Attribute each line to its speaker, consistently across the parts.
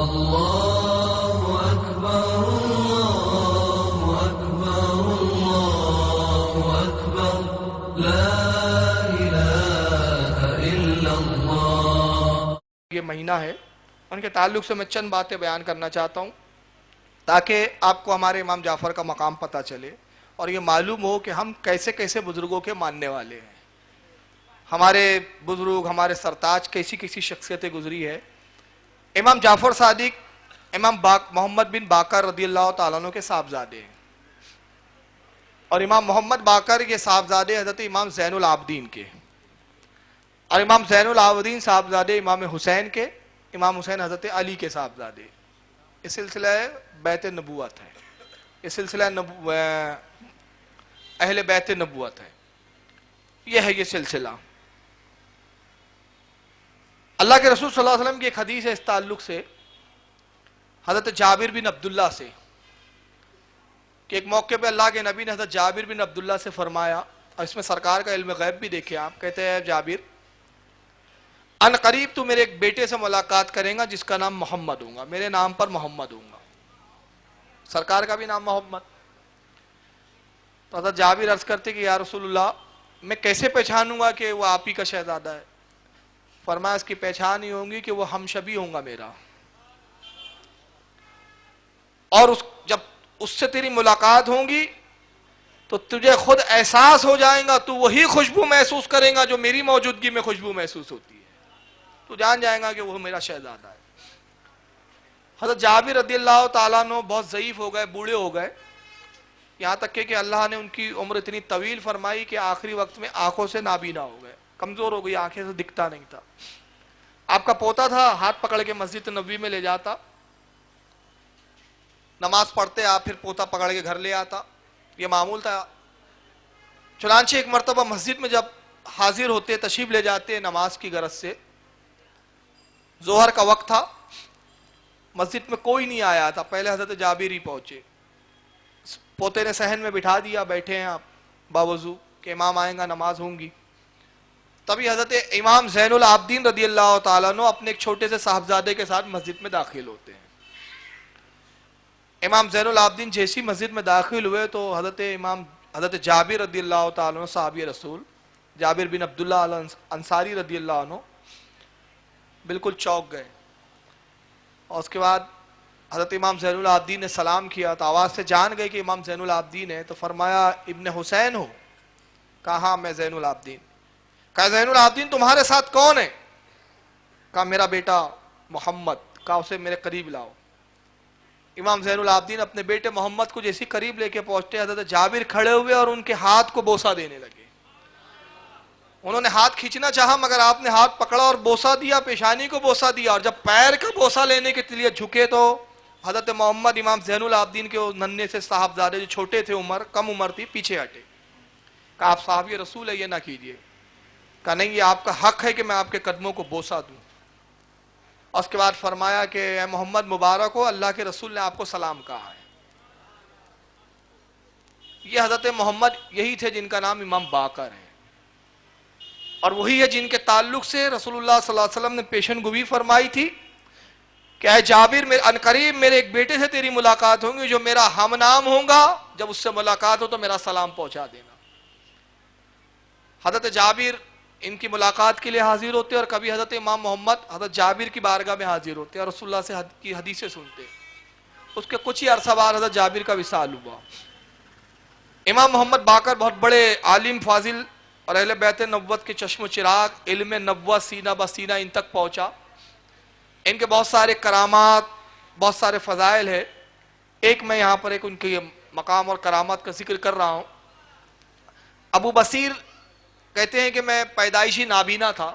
Speaker 1: اللہ اکبر اللہ اکبر اللہ اکبر لا الہ الا اللہ۔
Speaker 2: یہ مہینہ ہے، ان کے تعلق سے میں چند باتیں بیان کرنا چاہتا ہوں تاکہ آپ کو ہمارے امام جعفر کا مقام پتہ چلے اور یہ معلوم ہو کہ ہم کیسے کیسے بزرگوں کے ماننے والے ہیں۔ ہمارے بزرگ، ہمارے سرتاج کیسی کیسی شخصیتیں گزری ہے۔ امام جعفر صادق امام محمد بن باقر رضی اللہ تعالیٰ عنہ کے صاحبزادے ہیں، اور امام محمد باقر یہ صاحبزادے حضرت امام زین العابدین کے، اور امام زین العابدین صاحبزادے امام حسین کے، امام حسین حضرت علی کے صاحبزادے۔ یہ سلسلہ بیت نبوت ہے، یہ سلسلہ اہل بیت نبوت ہے، یہ ہے یہ سلسلہ۔ اللہ کے رسول صلی اللہ علیہ وسلم کی ایک حدیث ہے اس تعلق سے حضرت جابر بن عبداللہ سے، کہ ایک موقع پہ اللہ کے نبی نے حضرت جابر بن عبداللہ سے فرمایا، اور اس میں سرکار کا علم غیب بھی دیکھے آپ، کہتے ہیں جابر ان قریب تو میرے ایک بیٹے سے ملاقات کریں گا جس کا نام محمد ہوگا، میرے نام پر محمد ہوگا، سرکار کا بھی نام محمد۔ تو حضرت جابر عرض کرتے کہ یا رسول اللہ میں کیسے پہچانوں گا کہ وہ آپ ہی کا شہزادہ ہے؟ فرمایا اس کی پہچان ہی ہوگی کہ وہ ہم شبی ہوگا میرا، اور جب اس سے تیری ملاقات ہوگی تو تجھے خود احساس ہو جائے گا، تو وہی خوشبو محسوس کرے گا جو میری موجودگی میں خوشبو محسوس ہوتی ہے، تو جان جائے گا کہ وہ میرا شہزادہ ہے۔ حضرت جابر رضی اللہ تعالیٰ عنہ بہت ضعیف ہو گئے، بوڑھے ہو گئے، یہاں تک کہ اللہ نے ان کی عمر اتنی طویل فرمائی کہ آخری وقت میں آنکھوں سے نابینا ہو گئے، کمزور ہو گئی، آنکھیں سے دکھتا نہیں تھا۔ آپ کا پوتا تھا، ہاتھ پکڑ کے مسجد نبوی میں لے جاتا، نماز پڑھتے آپ، پھر پوتا پکڑ کے گھر لے آتا، یہ معمول تھا۔ چنانچہ ایک مرتبہ مسجد میں جب حاضر ہوتے، تشریف لے جاتے نماز کی غرض سے، ظہر کا وقت تھا، مسجد میں کوئی نہیں آیا تھا، پہلے حضرت جابر ہی پہنچے، پوتے نے صحن میں بٹھا دیا، بیٹھے ہیں آپ باوضو کہ امام آئیں گا، نماز ہوں گی۔ تبھی حضرت امام زین العابدین رضی اللہ تعالیٰ عنہ اپنے ایک چھوٹے سے صاحبزادے کے ساتھ مسجد میں داخل ہوتے ہیں۔ امام زین العابدین جیسی مسجد میں داخل ہوئے تو حضرت جابر رضی اللہ تعالیٰ عنہ صحابی رسول جابر بن عبداللہ انصاری رضی اللہ عنہ بالکل چوک گئے، اور اس کے بعد حضرت امام زین العابدین نے سلام کیا تو آواز سے جان گئے کہ امام زین العابدین ہے، تو فرمایا ابن حسین ہو؟ کہا ہاں میں زین العابدین۔ کہا زین العابدین تمہارے ساتھ کون ہے؟ کہا میرا بیٹا محمد۔ کہا اسے میرے قریب لاؤ۔ امام زین العابدین اپنے بیٹے محمد کو جیسی قریب لے کے پہنچتے، حضرت جابر کھڑے ہوئے اور ان کے ہاتھ کو بوسہ دینے لگے۔ انہوں نے ہاتھ کھینچنا چاہا مگر آپ نے ہاتھ پکڑا اور بوسہ دیا، پیشانی کو بوسہ دیا، اور جب پیر کا بوسہ لینے کے لیے جھکے تو حضرت محمد امام زین العابدین کے ننھے سے صاحبزادے جو چھوٹے تھے، کم عمر تھی، پیچھے ہٹے۔ کہا آپ صحابی رسول ہے، یہ نہ کیجیے۔ کہا نہیں، یہ آپ کا حق ہے کہ میں آپ کے قدموں کو بوسہ دوں۔ اور اس کے بعد فرمایا کہ اے محمد مبارک ہو، اللہ کے رسول نے آپ کو سلام کہا ہے۔ یہ حضرت محمد یہی تھے جن کا نام امام باقر ہے، اور وہی ہے جن کے تعلق سے رسول اللہ صلی اللہ علیہ وسلم نے پیشن گوئی فرمائی تھی کہ اے جابر ان قریب میرے ایک بیٹے سے تیری ملاقات ہوگی جو میرا ہم نام ہوگا، جب اس سے ملاقات ہو تو میرا سلام پہنچا دینا۔ حضرت جابر ان کی ملاقات کے لیے حاضر ہوتے، اور کبھی حضرت امام محمد حضرت جابر کی بارگاہ میں حاضر ہوتے اور رسول اللہ سے کی حدیثیں سنتے۔ اس کے کچھ ہی عرصہ بعد حضرت جابر کا وصال ہوا۔ امام محمد باقر بہت بڑے عالم فاضل اور اہل بیت نبوت کے چشم و چراغ، علم نبوت سینہ بسینہ ان تک پہنچا۔ ان کے بہت سارے کرامات، بہت سارے فضائل ہے۔ ایک میں یہاں پر ایک ان کے مقام اور کرامات کا ذکر کر رہا ہوں۔ ابو بصیر کہتے ہیں کہ میں پیدائشی نابینا تھا،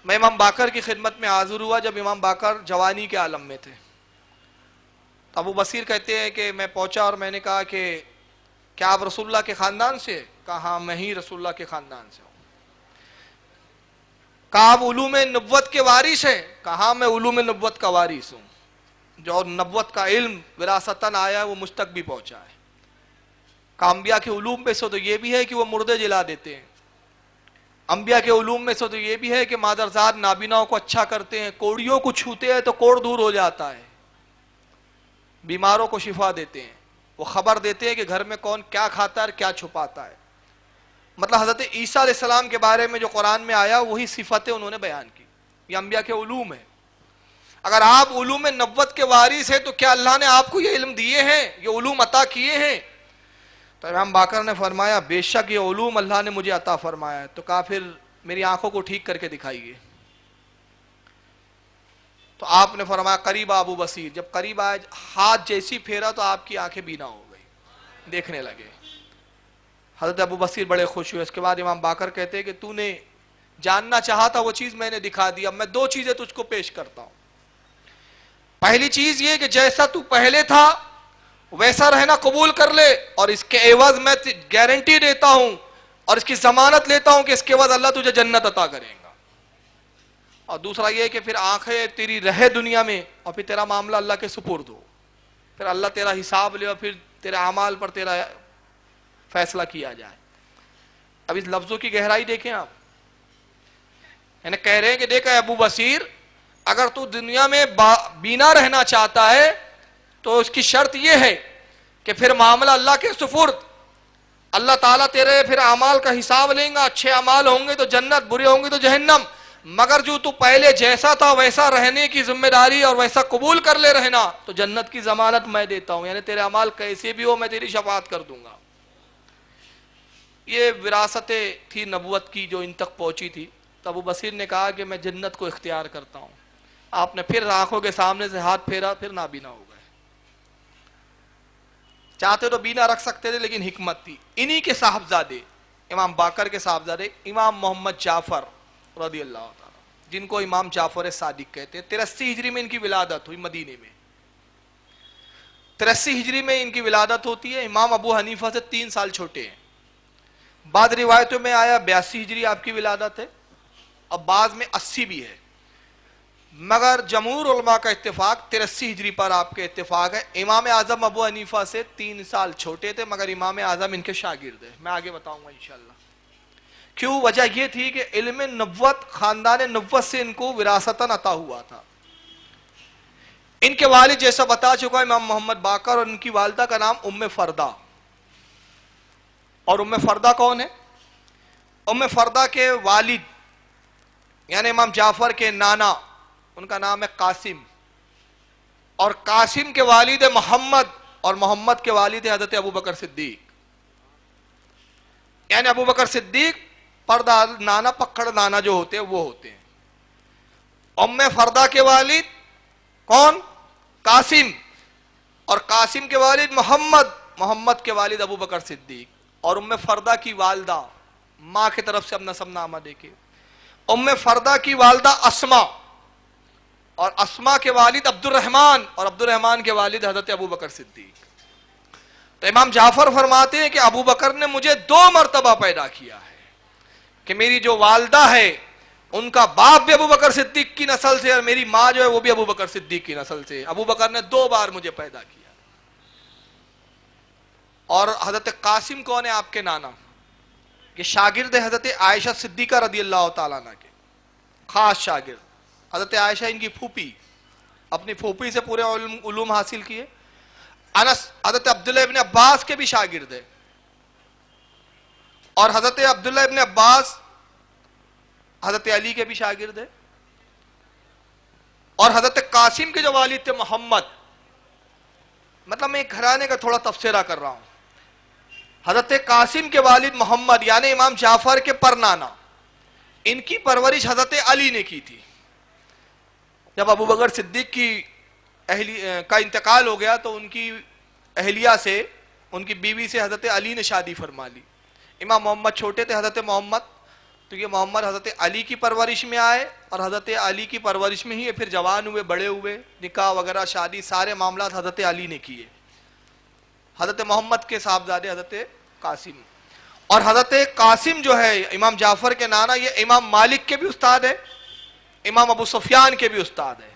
Speaker 2: میں امام باقر کی خدمت میں حاضر ہوا جب امام باقر جوانی کے عالم میں تھے۔ تو ابو بصیر کہتے ہیں کہ میں پہنچا اور میں نے کہا کہ کیا آپ رسول اللہ کے خاندان سے؟ کہا ہاں میں ہی رسول اللہ کے خاندان سے ہوں۔ کہا آپ علوم نبوت کے وارث ہیں؟ کہا ہاں میں علوم نبوت کا وارث ہوں، جو نبوت کا علم وراثتاً آیا ہے وہ مجھ تک بھی پہنچا ہے۔ کہا انبیاء کے علوم پہ سے تو یہ بھی ہے کہ وہ مردے جلا دیتے ہیں۔ انبیاء کے علوم میں سے تو یہ بھی ہے کہ مادرزاد نابیناؤں کو اچھا کرتے ہیں، کوڑیوں کو چھوتے ہیں تو کوڑ دور ہو جاتا ہے، بیماروں کو شفا دیتے ہیں، وہ خبر دیتے ہیں کہ گھر میں کون کیا کھاتا ہے اور کیا چھپاتا ہے۔ مطلب حضرت عیسیٰ علیہ السلام کے بارے میں جو قرآن میں آیا وہی صفتیں انہوں نے بیان کی، یہ انبیاء کے علوم ہیں۔ اگر آپ علوم نبوت کے وارث ہیں تو کیا اللہ نے آپ کو یہ علم دیے ہیں، یہ علوم عطا کیے ہیں؟ تو امام باقر نے فرمایا بے شک یہ علوم اللہ نے مجھے عطا فرمایا ہے۔ تو کہا پھر میری آنکھوں کو ٹھیک کر کے دکھائیے۔ تو آپ نے فرمایا قریب ابو بصیر، جب قریب آیا ہاتھ جیسی پھیرا تو آپ کی آنکھیں بینا ہو گئی، دیکھنے لگے۔ حضرت ابو بصیر بڑے خوش ہوئے۔ اس کے بعد امام باقر کہتے ہیں کہ تو نے جاننا چاہا تھا وہ چیز میں نے دکھا دی، اب میں دو چیزیں تجھ کو پیش کرتا ہوں۔ پہلی چیز یہ کہ جیسا تو پہلے تھا ویسا رہنا قبول کر لے، اور اس کے عوض میں گارنٹی دیتا ہوں اور اس کی ضمانت لیتا ہوں کہ اس کے بعد اللہ تجھے جنت عطا کرے گا۔ اور دوسرا یہ کہ پھر آنکھیں تیری رہے دنیا میں اور پھر تیرا معاملہ اللہ کے سپرد ہو، پھر اللہ تیرا حساب لے اور پھر تیرے اعمال پر تیرا فیصلہ کیا جائے۔ اب اس لفظوں کی گہرائی دیکھیں آپ، یعنی کہہ رہے ہیں کہ دیکھا ابو بصیر، اگر تو دنیا میں بینا رہنا چاہتا ہے تو اس کی شرط یہ ہے کہ پھر معاملہ اللہ کے سپرد، اللہ تعالیٰ تیرے پھر اعمال کا حساب لیں گا، اچھے اعمال ہوں گے تو جنت، برے ہوں گے تو جہنم، مگر جو تو پہلے جیسا تھا ویسا رہنے کی ذمہ داری اور ویسا قبول کر لے رہنا تو جنت کی ضمانت میں دیتا ہوں، یعنی تیرے اعمال کیسے بھی ہو میں تیری شفاعت کر دوں گا۔ یہ وراثت تھی نبوت کی جو ان تک پہنچی تھی۔ تو ابو بصیر نے کہا کہ میں جنت کو اختیار کرتا ہوں۔ آپ نے پھر آنکھوں کے سامنے سے ہاتھ پھیرا، پھر نابینا ہو گئے۔ چاہتے تو بینا رکھ سکتے تھے لیکن حکمت تھی۔ انہی کے صاحبزادے، امام باقر کے صاحبزادے امام محمد جعفر رضی اللہ تعالیٰ، جن کو امام جعفر صادق کہتے ہیں، 83 ہجری میں ان کی ولادت ہوئی مدینے میں۔ 83 ہجری میں ان کی ولادت ہوتی ہے۔ امام ابو حنیفہ سے 3 سال چھوٹے ہیں۔ بعض روایتوں میں آیا 82 ہجری آپ کی ولادت ہے، اور بعض میں 80 بھی ہے، مگر جمہور علماء کا اتفاق 83 ہجری پر آپ کے اتفاق ہے۔ امام اعظم ابو حنیفہ سے 3 سال چھوٹے تھے، مگر امام اعظم ان کے شاگرد ہیں، میں آگے بتاؤں گا انشاءاللہ۔ کیوں؟ وجہ یہ تھی کہ علم نبوت، خاندان نبوت سے ان کو وراثتاً عطا ہوا تھا۔ ان کے والد جیسا بتا چکا امام محمد باقر، اور ان کی والدہ کا نام ام فردہ۔ اور ام فردہ کون ہے؟ ام فردہ کے والد یعنی امام جعفر کے نانا، ان کا نام ہے قاسم، اور قاسم کے والد محمد، اور محمد کے والد حضرت ابو بکر صدیق، یعنی ابو بکر صدیق پردہ نانا، پکڑ نانا جو ہوتے ہیں وہ ہوتے ہیں۔ ام فردہ کے والد کون؟ قاسم، اور قاسم کے والد محمد، محمد کے والد ابو بکر صدیق، اور ام فردہ کی والدہ، ماں کی طرف سے اب نسب نامہ دیکھے، ام فردہ کی والدہ اسما، اور اسما کے والد عبد الرحمن، اور عبد الرحمن کے والد حضرت ابو بکر صدیق۔ تو امام جعفر فرماتے ہیں کہ ابو بکر نے مجھے 2 مرتبہ پیدا کیا ہے، کہ میری جو والدہ ہے ان کا باپ بھی ابو بکر صدیق کی نسل سے، اور میری ماں جو ہے وہ بھی ابو بکر صدیق کی نسل سے۔ ابو بکر نے 2 بار مجھے پیدا کیا۔ اور حضرت قاسم کون ہے؟ آپ کے نانا، یہ شاگرد حضرت عائشہ صدیقہ رضی اللہ تعالیٰ عنہ کے، خاص شاگرد۔ حضرت عائشہ ان کی پھوپھی، اپنی پھوپھی سے پورے علوم حاصل کیے۔ انس حضرت عبداللہ ابن عباس کے بھی شاگرد ہے، اور حضرت عبداللہ ابن عباس حضرت علی کے بھی شاگرد ہے، اور حضرت قاسم کے جو والد تھے محمد، مطلب میں گھرانے کا تھوڑا تفسیرہ کر رہا ہوں۔ حضرت قاسم کے والد محمد یعنی امام جعفر کے پرنانا، ان کی پرورش حضرت علی نے کی تھی۔ جب ابو بکر صدیق کی کا انتقال ہو گیا تو ان کی اہلیہ سے، ان کی بیوی سے حضرت علی نے شادی فرما لی۔ امام محمد چھوٹے تھے، حضرت محمد، تو یہ محمد حضرت علی کی پرورش میں آئے، اور حضرت علی کی پرورش میں ہی یہ پھر جوان ہوئے، بڑے ہوئے، نکاح وغیرہ، شادی، سارے معاملات حضرت علی نے کیے۔ حضرت محمد کے صاحبزادے حضرت قاسم، اور حضرت قاسم جو ہے امام جعفر کے نانا، یہ امام مالک کے بھی استاد ہے، امام ابو سفیان کے بھی استاد ہے،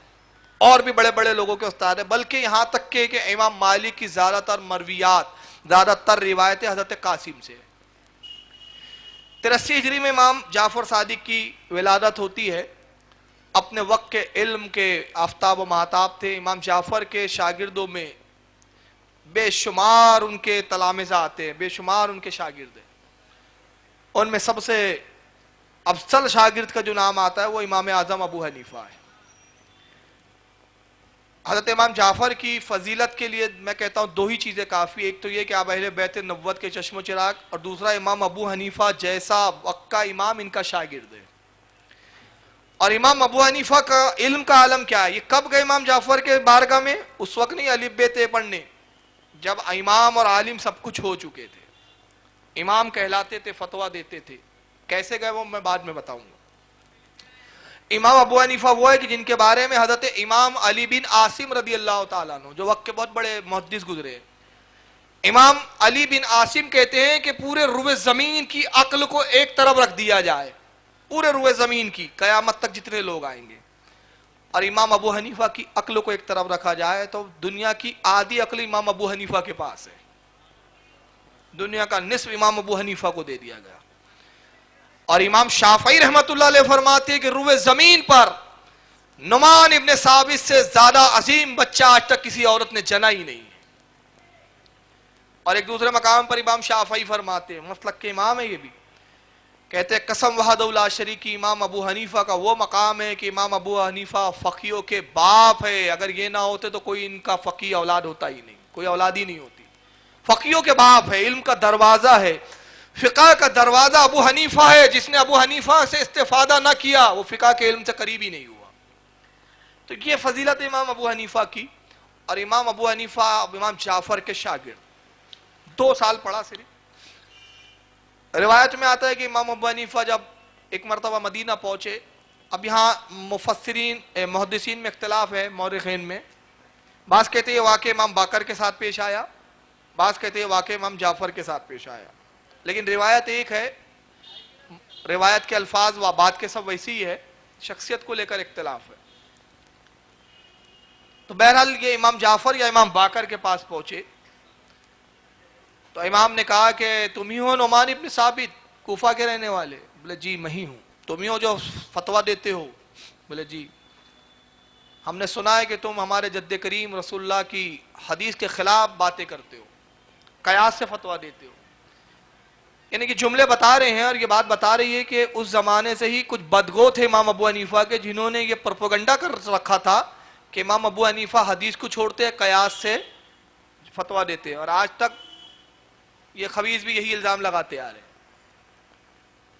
Speaker 2: اور بھی بڑے بڑے لوگوں کے استاد ہے، بلکہ یہاں تک کہ امام مالک کی زیادہ تر مرویات، زیادہ تر روایتیں حضرت قاسم سے۔ 83 ہجری میں امام جعفر صادق کی ولادت ہوتی ہے. اپنے وقت کے علم کے آفتاب و مہتاب تھے. امام جعفر کے شاگردوں میں بے شمار ان کے تلامذہ آتے ہیں, بے شمار ان کے شاگرد ہیں. ان میں سب سے افضل شاگرد کا جو نام آتا ہے وہ امام اعظم ابو حنیفہ ہے. حضرت امام جعفر کی فضیلت کے لیے میں کہتا ہوں دو ہی چیزیں کافی. ایک تو یہ کہ آپ اہل بیت نبوت کے چشم و چراغ, اور دوسرا امام ابو حنیفہ جیسا وقت کا امام ان کا شاگرد ہے. اور امام ابو حنیفہ کا علم کا عالم کیا ہے, یہ کب گئے امام جعفر کے بارگاہ میں؟ اس وقت نہیں الف ب ت پڑھنے, جب امام اور عالم سب کچھ ہو چکے تھے, امام کہلاتے تھے, فتویٰ دیتے تھے. کیسے گئے وہ میں بعد میں بتاؤں گا. امام ابو حنیفہ وہ ہے کہ جن کے بارے میں حضرت امام علی بن عاصم رضی اللہ تعالیٰ عنہ, جو وقت کے بہت بڑے محدث گزرے, امام علی بن عاصم کہتے ہیں کہ پورے روئے زمین کی عقل کو ایک طرف رکھ دیا جائے, پورے روئے زمین کی, قیامت تک جتنے لوگ آئیں گے, اور امام ابو حنیفہ کی عقل کو ایک طرف رکھا جائے تو دنیا کی آدھی عقل امام ابو حنیفہ کے پاس ہے. دنیا کا نصف امام ابو حنیفہ کو دے دیا گیا. اور امام شافعی رحمت اللہ علیہ فرماتے ہیں کہ روئے زمین پر نعمان ابن ثابت سے زیادہ عظیم بچہ آج تک کسی عورت نے جنا ہی نہیں. اور ایک دوسرے مقام پر امام شافعی فرماتے ہیں, مسلک کے امام ہے یہ بھی, کہتے ہیں قسم وحدہ لا شریک, امام ابو حنیفہ کا وہ مقام ہے کہ امام ابو حنیفہ فقیوں کے باپ ہے. اگر یہ نہ ہوتے تو کوئی ان کا فقی اولاد ہوتا ہی نہیں, کوئی اولاد ہی نہیں ہوتی. فقیوں کے باپ ہے, علم کا دروازہ ہے, فقہ کا دروازہ ابو حنیفہ ہے. جس نے ابو حنیفہ سے استفادہ نہ کیا وہ فقہ کے علم سے قریب ہی نہیں ہوا. تو یہ فضیلت امام ابو حنیفہ کی. اور امام ابو حنیفہ امام جعفر کے شاگرد, 2 سال پڑھا صرف. روایت میں آتا ہے کہ امام ابو حنیفہ جب ایک مرتبہ مدینہ پہنچے, اب یہاں مفسرین محدثین میں اختلاف ہے, مورخین میں, بعض کہتے ہیں یہ واقع امام باقر کے ساتھ پیش آیا, بعض کہتے ہیں واقع امام جعفر کے ساتھ پیش آیا, لیکن روایت ایک ہے. روایت کے الفاظ و بات کے سب ویسی ہی ہے, شخصیت کو لے کر اختلاف ہے. تو بہرحال یہ امام جعفر یا امام باقر کے پاس پہنچے تو امام نے کہا کہ تم ہی ہو نعمان ابن ثابت, کوفہ کے رہنے والے؟ بولے جی میں ہی ہوں. تم ہی ہو جو فتویٰ دیتے ہو؟ بولے جی. ہم نے سنا ہے کہ تم ہمارے جد کریم رسول اللہ کی حدیث کے خلاف باتیں کرتے ہو, قیاس سے فتویٰ دیتے ہو. یعنی کہ جملے بتا رہے ہیں, اور یہ بات بتا رہی ہے کہ اس زمانے سے ہی کچھ بدگو تھے امام ابو حنیفہ کے, جنہوں نے یہ پروپیگنڈا کر رکھا تھا کہ امام ابو حنیفہ حدیث کو چھوڑتے ہیں, قیاس سے فتویٰ دیتے ہیں. اور آج تک یہ خبیث بھی یہی الزام لگاتے آ رہے ہیں.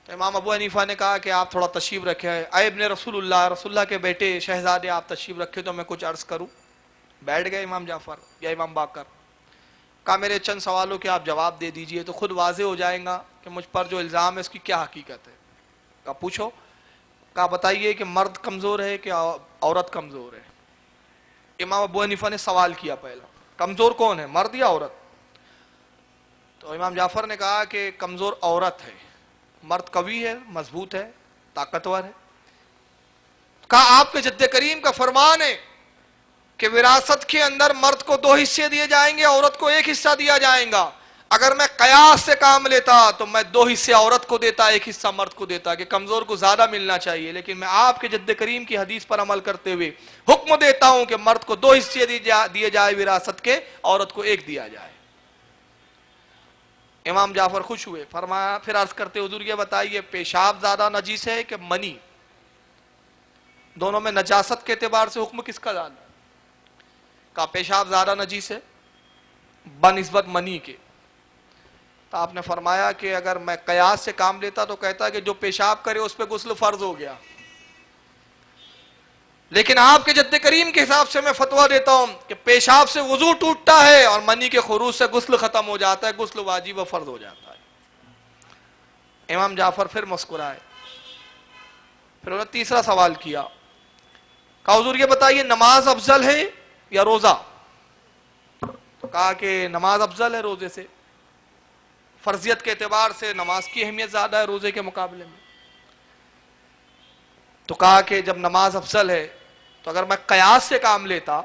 Speaker 2: تو امام ابو حنیفہ نے کہا کہ آپ تھوڑا تشریف رکھیں, اے ابن رسول اللہ کے بیٹے شہزادے آپ تشریف رکھے تو میں کچھ عرض کروں. بیٹھ گئے امام جعفر یا امام باقر. کہا میرے چند سوالوں کے آپ جواب دے دیجئے تو خود واضح ہو جائے گا کہ مجھ پر جو الزام ہے اس کی کیا حقیقت ہے. کہا پوچھو. کہا بتائیے کہ مرد کمزور ہے کہ عورت کمزور ہے؟ امام ابو حنیفہ نے سوال کیا پہلا, کمزور کون ہے, مرد یا عورت؟ تو امام جعفر نے کہا کہ کمزور عورت ہے, مرد قوی ہے, مضبوط ہے, طاقتور ہے. کہا آپ کے جد کریم کا فرمان ہے کہ وراثت کے اندر مرد کو 2 حصے دیے جائیں گے, عورت کو 1 حصہ دیا جائے گا. اگر میں قیاس سے کام لیتا تو میں 2 حصے عورت کو دیتا, 1 حصہ مرد کو دیتا, کہ کمزور کو زیادہ ملنا چاہیے. لیکن میں آپ کے جد کریم کی حدیث پر عمل کرتے ہوئے حکم دیتا ہوں کہ مرد کو 2 حصے دیے جائے وراثت کے, عورت کو 1 دیا جائے. امام جعفر خوش ہوئے, فرمایا پھر عرض کرتے حضور یہ بتائیے پیشاب زیادہ نجیس ہے کہ منی؟ دونوں میں نجاست کے اعتبار سے حکم کس کا زیادہ؟ کہا پیشاب زیادہ نجیس ہے بنسبت منی کے. تو آپ نے فرمایا کہ اگر میں قیاس سے کام لیتا تو کہتا کہ جو پیشاب کرے اس پہ غسل فرض ہو گیا, لیکن آپ کے جد کریم کے حساب سے میں فتویٰ دیتا ہوں کہ پیشاب سے وضو ٹوٹتا ہے اور منی کے خروج سے غسل ختم ہو جاتا ہے, غسل واجب و فرض ہو جاتا ہے. امام جعفر پھر مسکرائے, پھر انہوں نے تیسرا سوال کیا. کہا حضور یہ بتائیے نماز افضل ہے یا روزہ؟ کہا کہ نماز افضل ہے روزے سے, فرضیت کے اعتبار سے نماز کی اہمیت زیادہ ہے روزے کے مقابلے میں. تو کہا کہ جب نماز افضل ہے تو اگر میں قیاس سے کام لیتا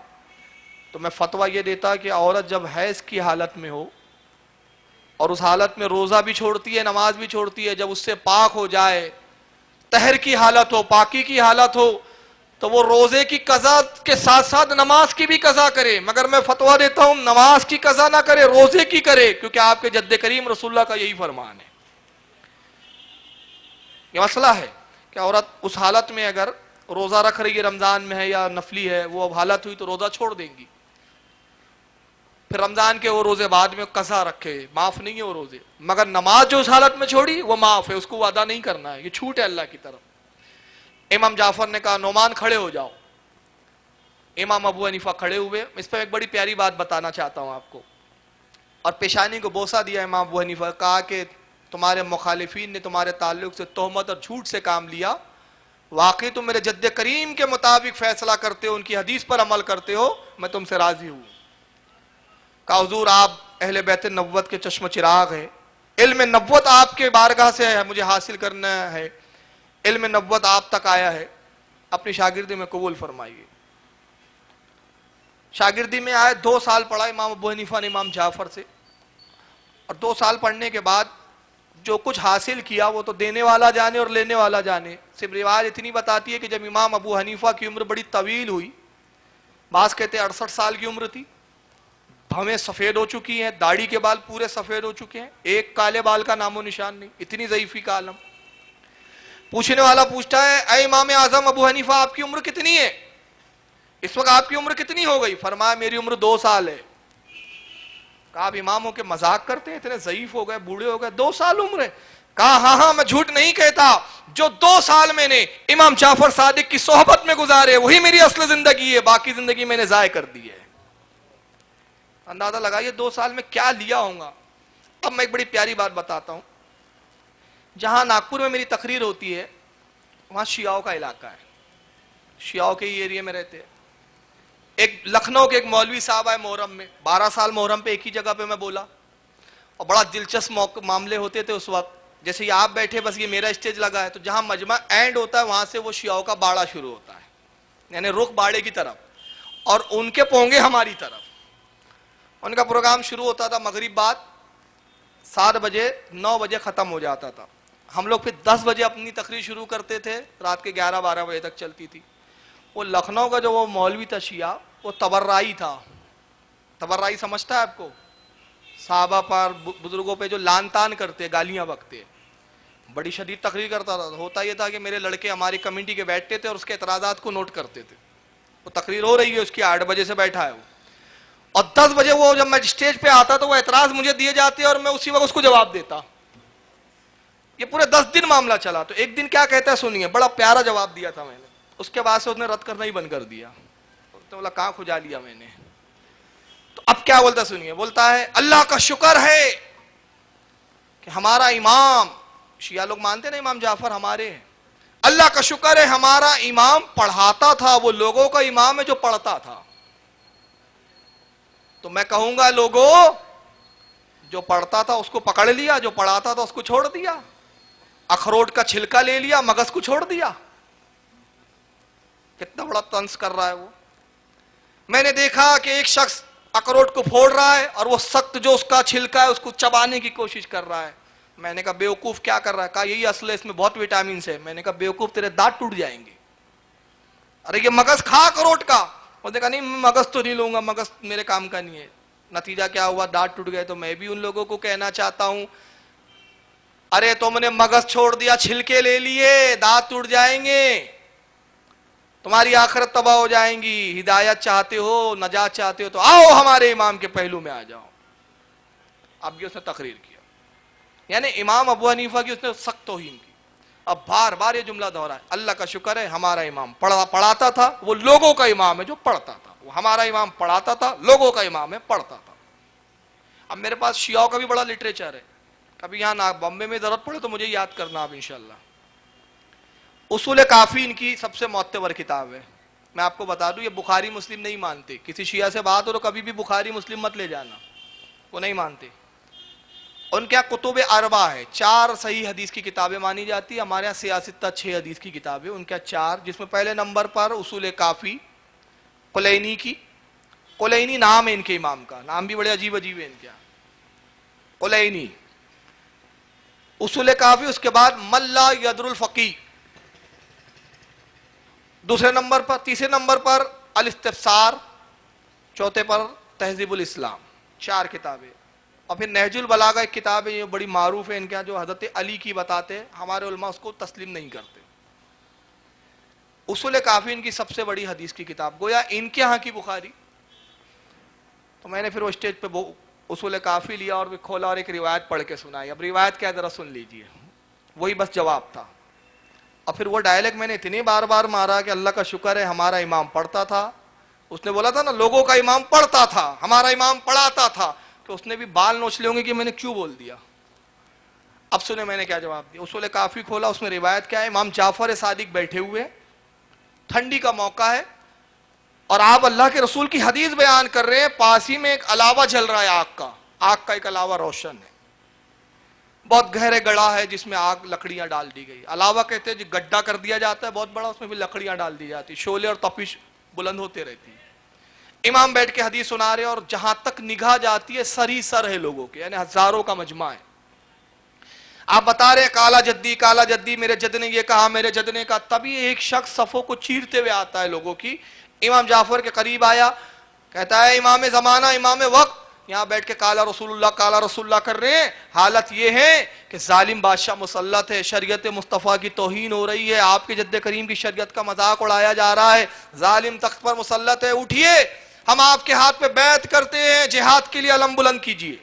Speaker 2: تو میں فتویٰ یہ دیتا کہ عورت جب حیض کی حالت میں ہو اور اس حالت میں روزہ بھی چھوڑتی ہے, نماز بھی چھوڑتی ہے. جب اس سے پاک ہو جائے, طہر کی حالت ہو, پاکی کی حالت ہو, تو وہ روزے کی قضا کے ساتھ ساتھ نماز کی بھی قضا کرے. مگر میں فتویٰ دیتا ہوں نماز کی قضا نہ کرے, روزے کی کرے, کیونکہ آپ کے جد کریم رسول اللہ کا یہی فرمان ہے. یہ مسئلہ ہے کہ عورت اس حالت میں اگر روزہ رکھ رہی ہے, رمضان میں ہے یا نفلی ہے, وہ اب حالت ہوئی تو روزہ چھوڑ دیں گی. پھر رمضان کے وہ روزے بعد میں قضا رکھے, معاف نہیں ہے وہ روزے. مگر نماز جو اس حالت میں چھوڑی وہ معاف ہے, اس کو ادا نہیں کرنا ہے, یہ چھوٹ ہے اللہ کی طرف. امام جعفر نے کہا نعمان کھڑے ہو جاؤ. امام ابو حنیفہ کھڑے ہوئے. اس پہ ایک بڑی پیاری بات بتانا چاہتا ہوں آپ کو. اور پیشانی کو بوسہ دیا امام ابو حنیفہ, کہا کہ تمہارے مخالفین نے تمہارے تعلق سے تہمت اور جھوٹ سے کام لیا, واقعی تم میرے جد کریم کے مطابق فیصلہ کرتے ہو, ان کی حدیث پر عمل کرتے ہو, میں تم سے راضی ہوں. کہا حضور آپ اہل بیت نبوت کے چشم چراغ ہے, علم نبوت آپ کے بارگاہ سے ہے, مجھے حاصل کرنا ہے, علم نبوت آپ تک آیا ہے, اپنی شاگردی میں قبول فرمائیے. شاگردی میں آئے, 2 سال پڑھا امام ابو حنیفہ نے امام جعفر سے, اور 2 سال پڑھنے کے بعد جو کچھ حاصل کیا وہ تو دینے والا جانے اور لینے والا جانے. صرف روایت اتنی بتاتی ہے کہ جب امام ابو حنیفہ کی عمر بڑی طویل ہوئی, بعض کہتے ہیں 68 سال کی عمر تھی, بھویں سفید ہو چکی ہیں, داڑھی کے بال پورے سفید ہو چکے ہیں, ایک کالے بال کا نام و نشان نہیں, اتنی ضعیفی کا عالم. پوچھنے والا پوچھتا ہے اے امام اعظم ابو حنیفہ آپ کی عمر کتنی ہے, اس وقت آپ کی عمر کتنی ہو گئی؟ فرمایا میری عمر 2 سال ہے. کہا آپ اماموں کے مذاق کرتے ہیں, اتنے ضعیف ہو گئے, بوڑھے ہو گئے, 2 سال عمر ہے. کہا ہاں میں جھوٹ نہیں کہتا, جو 2 سال میں نے امام جعفر صادق کی صحبت میں گزارے وہی میری اصل زندگی ہے, باقی زندگی میں نے ضائع کر دی ہے. اندازہ لگائیے 2 سال میں کیا لیا ہوں گا. اب میں ایک بڑی پیاری بات بتاتا ہوں. جہاں ناگپور میں میری تقریر ہوتی ہے وہاں شیعوں کا علاقہ ہے, شیعوں کے ہی ایریا میں رہتے ہیں. ایک لکھنؤ کے ایک مولوی صاحب آئے محرم میں, 12 سال محرم پہ ایک ہی جگہ پہ میں بولا, اور بڑا دلچسپ معاملے ہوتے تھے اس وقت. جیسے یہ آپ بیٹھے, بس یہ میرا اسٹیج لگا ہے, تو جہاں مجمع اینڈ ہوتا ہے وہاں سے وہ شیعوں کا باڑا شروع ہوتا ہے, یعنی رخ باڑے کی طرف, اور ان کے پونگے ہماری طرف. ان کا پروگرام شروع ہوتا تھا مغرب بعد 7 بجے, 9 بجے ختم ہو جاتا تھا. ہم لوگ پھر 10 بجے اپنی تقریر شروع کرتے تھے, رات کے 11-12 بجے تک چلتی تھی. وہ لکھنؤ کا جو وہ مولوی تھا شیعہ, وہ تبرعی تھا. تبرعی سمجھتا ہے آپ کو؟ صحابہ پر, بزرگوں پہ جو لان تان کرتے, گالیاں بکتے. بڑی شدید تقریر کرتا تھا. ہوتا یہ تھا کہ میرے لڑکے ہماری کمیٹی کے بیٹھتے تھے اور اس کے اعتراضات کو نوٹ کرتے تھے. وہ تقریر ہو رہی ہے اس کی, 8 بجے سے بیٹھا ہے وہ, اور 10 بجے وہ جب میں اسٹیج پہ آتا تو وہ اعتراض مجھے دیے جاتے اور میں اسی وقت اس کو جواب دیتا. یہ پورے 10 دن معاملہ چلا. تو ایک دن کیا کہتا ہے سنیے, بڑا پیارا جواب دیا تھا میں نے, اس کے بعد سے اس نے رد کرنا ہی بند کر دیا. تو بولا کہاں کھجا لیا میں نے. تو اب کیا بولتا سنیے, بولتا ہے اللہ کا شکر ہے کہ ہمارا امام, شیعہ لوگ مانتے نا امام جعفر ہمارے ہیں, اللہ کا شکر ہے ہمارا امام پڑھاتا تھا, وہ لوگوں کا امام ہے جو پڑھتا تھا. تو میں کہوں گا لوگوں, جو پڑھتا تھا اس کو پکڑ لیا, جو پڑھاتا تھا اس کو چھوڑ دیا, اخروٹ کا چھلکا لے لیا, مغز کو چھوڑ دیا. کتنا بڑا طنز کر رہا ہے وہ. میں نے دیکھا کہ ایک شخص اخروٹ کو پھوڑ رہا ہے اور وہ سخت جو اس کا چھلکا ہے اس کو چبانے کی کوشش کر رہا ہے. میں نے کہا بیوقوف کیا کر رہا ہے؟ کہا یہی اصل ہے, اس میں بہت وٹامنس ہے. میں نے کہا بیوقوف تیرے دانت ٹوٹ جائیں گے. ارے یہ مغز کھا اخروٹ کا. اس نے کہا نہیں میں مغز تو نہیں لوں گا, مغز میرے کام کا نہیں ہے. نتیجہ کیا ہوا, دانت ٹوٹ گئے. تو میں بھی ان لوگوں کو کہنا چاہتا ہوں, ارے تم نے مغز چھوڑ دیا, چھلکے لے لیے, دانت ٹوٹ جائیں گے, تمہاری آخرت تباہ ہو جائیں گی. ہدایت چاہتے ہو, نجات چاہتے ہو تو آؤ ہمارے امام کے پہلو میں آ جاؤ. اب یہ اس نے تقریر کیا, یعنی امام ابو حنیفہ کی اس نے سخت توہین کی. اب بار بار یہ جملہ دہرایا, اللہ کا شکر ہے ہمارا امام پڑھاتا تھا, وہ لوگوں کا امام ہے جو پڑھتا تھا. وہ ہمارا امام پڑھاتا تھا, لوگوں کا امام ہے پڑھتا تھا. اب میرے پاس شیعوں کا بھی بڑا لٹریچر ہے, کبھی یہاں بمبے میں ضرورت پڑے تو مجھے یاد کرنا آپ انشاءاللہ. اصول کافی ان کی سب سے معتبر کتاب ہے. میں آپ کو بتا دوں یہ بخاری مسلم نہیں مانتے. کسی شیعہ سے بات ہو تو کبھی بھی بخاری مسلم مت لے جانا, وہ نہیں مانتے. ان کے یہاں کتب اربع ہے, 4 صحیح حدیث کی کتابیں مانی جاتی ہے. ہمارے یہاں سیاستہ 6 حدیث کی کتابیں, ان کے یہاں 4, جس میں پہلے نمبر پر اصول کافی کلینی کی. کلینی نام ہے ان کے امام کا, نام بھی بڑے عجیب عجیب ہے ان کے یہاں. قلینی، اصول کافی، اس کے بعد ملا یدر الفقی، دوسرے نمبر پر، تیسرے نمبر پر الاستفسار، چوتھے پر تہذیب الاسلام، 4 کتابیں. اور پھر نہج البلاغہ ایک کتاب ہے، یہ بڑی معروف ہے ان کے یہاں، جو حضرت علی کی بتاتے ہیں، ہمارے علماء اس کو تسلیم نہیں کرتے. اصول کافی ان کی سب سے بڑی حدیث کی کتاب، گویا ان کے ہاں کی بخاری. تو میں نے پھر وہ اسٹیج پہ اصول کافی لیا اور کھولا اور ایک روایت پڑھ کے سنائی. اب روایت کیا ذرا سن لیجئے، وہی بس جواب تھا. اور پھر وہ ڈائلیگ میں نے اتنی بار بار مارا کہ اللہ کا شکر ہے ہمارا امام پڑھتا تھا. اس نے بولا تھا نا لوگوں کا امام پڑھتا تھا، ہمارا امام پڑھاتا تھا، کہ اس نے بھی بال نوچ لے ہوں گے کہ میں نے کیوں بول دیا. اب سنیں میں نے کیا جواب دیا. اصول کافی کھولا، اس میں روایت کیا ہے، امام جعفر صادق بیٹھے ہوئے، ٹھنڈی کا موقع ہے اور آپ اللہ کے رسول کی حدیث بیان کر رہے ہیں، پاس ہی میں ایک علاوہ جل رہا ہے آگ کا ایک علاوہ روشن ہے، بہت گہرے گڑھا ہے جس میں آگ لکڑیاں ڈال دی گئی. علاوہ کہتے ہیں جو گڈھا کر دیا جاتا ہے بہت بڑا، اس میں بھی لکڑیاں ڈال دی جاتی، شعلے اور تپش بلند ہوتے رہتی. امام بیٹھ کے حدیث سنا رہے اور جہاں تک نگاہ جاتی ہے سری سر ہے لوگوں کے، یعنی ہزاروں کا مجمع ہے. آپ بتا رہے کالا جدی میرے جد نے یہ کہا، میرے جد نے کہا. تبھی ایک شخص صفوں کو چیرتے ہوئے آتا ہے لوگوں کی، امام جعفر کے قریب آیا، کہتا ہے امام زمانہ، امام وقت، یہاں بیٹھ کے کالا رسول اللہ کر رہے ہیں. حالت یہ ہے کہ ظالم بادشاہ مسلط ہے، شریعت مصطفیٰ کی توہین ہو رہی ہے، آپ کے جد کریم کی شریعت کا مذاق اڑایا جا رہا ہے، ظالم تخت پر مسلط ہے، اٹھیے ہم آپ کے ہاتھ پہ بیعت کرتے ہیں، جہاد کے لیے علم بلند کیجیے.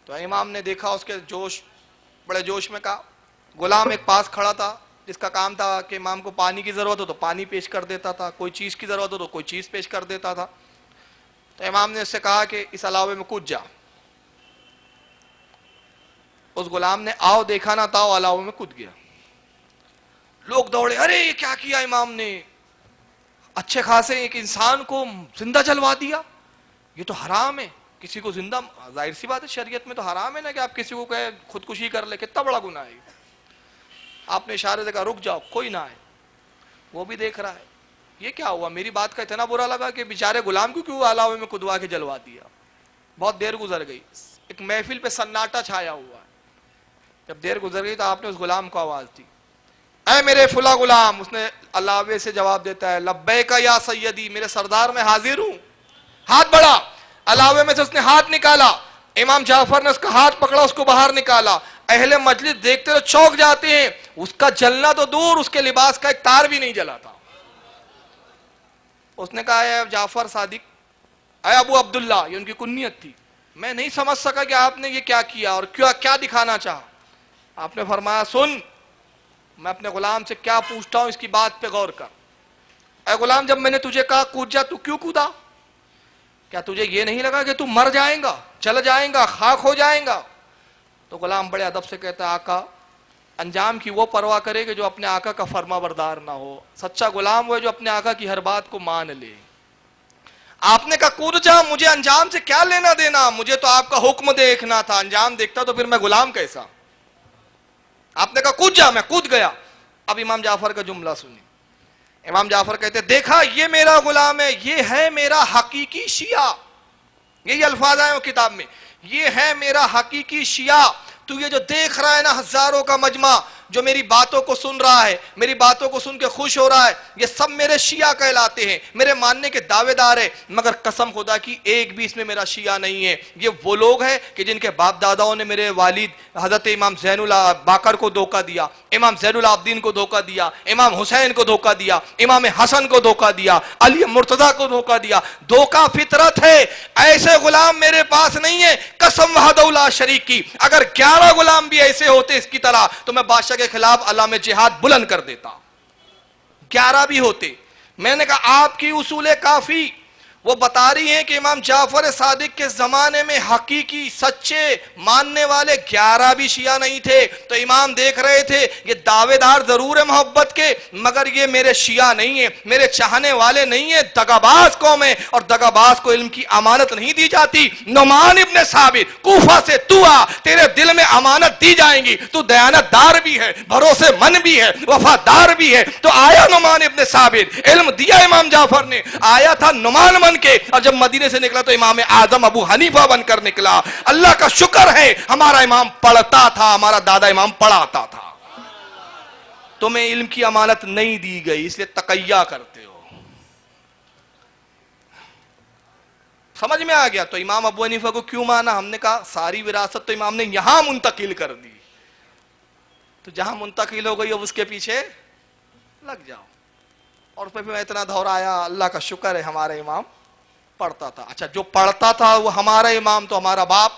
Speaker 2: تو امام نے دیکھا، اس کے بڑے جوش میں کہا. غلام ایک پاس کھڑا تھا جس کا کام تھا کہ امام کو پانی کی ضرورت ہو تو پانی پیش کر دیتا تھا، کوئی چیز کی ضرورت ہو تو کوئی چیز پیش کر دیتا تھا. تو امام نے اس سے کہا کہ اس علاوے میں کود جا. اس غلام نے آؤ دیکھا نہ تھا، علاوے میں کود گیا. لوگ دوڑے، ارے یہ کیا کیا امام نے، اچھے خاصے ایک انسان کو زندہ جلوا دیا، یہ تو حرام ہے. کسی کو زندہ، ظاہر سی بات ہے شریعت میں تو حرام ہے نا کہ آپ کسی کو کہے خودکشی کر لے، کتنا بڑا گناہ ہے. آپ نے اشارے سے کہا رک جاؤ، کوئی نہ آئے. وہ بھی دیکھ رہا ہے یہ کیا ہوا، میری بات کا اتنا برا لگا کہ بیچارے غلام کو کیوں علاوے میں کدوا کے جلوا دیا. بہت دیر گزر گئی، ایک محفل پہ سناٹا چھایا ہوا ہے. جب دیر گزر گئی تو آپ نے اس غلام کو آواز دی، اے میرے فلاں غلام. اس نے علاوے سے جواب دیتا ہے لبیک یا سیدی، میرے سردار میں حاضر ہوں. ہاتھ بڑھا، علاوے میں سے اس نے ہاتھ نکالا. امام جعفر نے اس کا ہاتھ پکڑا، اس کو باہر نکالا. اہل مجلس دیکھتے تو چونک جاتے ہیں، اس کا جلنا تو دور، اس کے لباس کا ایک تار بھی نہیں جلا تھا. اس نے کہا اے جعفر صادق، اے ابو عبداللہ، یہ ان کی کنیت تھی، میں نہیں سمجھ سکا کہ آپ نے یہ کیا کیا اور کیا دکھانا چاہا. آپ نے فرمایا سن، میں اپنے غلام سے کیا پوچھتا ہوں اس کی بات پہ غور کر. اے غلام، جب میں نے تجھے کہا کود جا تو کیوں کودا؟ کیا تجھے یہ نہیں لگا کہ تو مر جائیں گا، چل جائیں گا، خاک ہو جائیں گا؟ تو غلام بڑے ادب سے کہتا ہے آقا، انجام کی وہ پرواہ کرے کہ جو اپنے آقا کا فرما بردار نہ ہو. سچا غلام وہ ہے جو اپنے آقا کی ہر بات کو مان لے. آپ نے کہا کود جا، مجھے انجام سے کیا لینا دینا، مجھے تو آپ کا حکم دیکھنا تھا، انجام دیکھتا تو پھر میں غلام کیسا. آپ نے کہا کود جا، میں کود گیا. اب امام جعفر کا جملہ سنی. امام جعفر کہتے دیکھا یہ میرا غلام ہے، یہ ہے میرا حقیقی شیعہ. یہی الفاظ آئے وہ کتاب میں، یہ ہے میرا حقیقی شیعہ. تو یہ جو دیکھ رہا ہے نا ہزاروں کا مجمع جو میری باتوں کو سن رہا ہے، میری باتوں کو سن کے خوش ہو رہا ہے، یہ سب میرے شیعہ کہلاتے ہیں، میرے ماننے کے دعوے دار ہیں. مگر قسم خدا کی ایک بھی اس میں میرا شیعہ نہیں ہے. یہ وہ لوگ ہیں کہ جن کے باپ داداؤں نے میرے والد حضرت امام زین باقر کو دھوکہ دیا، امام زین العابدین کو دھوکہ دیا، امام حسین کو دھوکہ دیا، امام حسن کو دھوکہ دیا، علی مرتضیٰ کو دھوکہ دیا. دھوکہ فطرت ہے. ایسے غلام میرے پاس نہیں ہے، قسم وحدہ لا شریک کی. اگر 11 غلام بھی ایسے ہوتے اس کی طرح تو میں بادشاہ کے خلاف علام جہاد بلند کر دیتا. 11 بھی ہوتے. میں نے کہا آپ کی اصول کافی وہ بتا رہی ہیں کہ امام جعفر صادق کے زمانے میں حقیقی سچے ماننے والے 11 بھی شیعہ نہیں تھے. تو امام دیکھ رہے تھے یہ دعوے دار ضرور ہے محبت کے، مگر یہ میرے شیعہ نہیں ہیں، میرے چاہنے والے نہیں ہیں، دغاباز قوم ہے اور دغاباز کو علم کی امانت نہیں دی جاتی. نعمان ابن ثابت، کوفہ سے تو آ، تیرے دل میں امانت دی جائیں گی، تو دیانت دار بھی ہے، بھروسے مند بھی ہے، وفادار بھی ہے. تو آیا نعمان ابن ثابت، علم دیا امام جعفر نے، آیا تھا نعمان مند بن کے, اور جب مدینے سے نکلا تو امام اعظم ابو حنیفہ بن کر نکلا. اللہ کا شکر ہے ہمارا امام پڑھتا تھا, ہمارا دادا امام پڑھاتا تھا. تمہیں علم کی امانت نہیں دی گئی اس لیے تقیہ کرتے ہو. سمجھ میں آ گیا؟ تو امام ابو حنیفہ کو کیوں مانا؟ ہم نے کہا ساری وراثت تو امام نے یہاں منتقل کر دی, تو جہاں منتقل ہو گئی اب اس کے پیچھے لگ جاؤ. اور پھر میں اتنا دہرایا اللہ کا شکر ہے ہمارا امام پڑھتا تھا. اچھا جو پڑھتا تھا وہ ہمارا امام تو ہمارا باپ,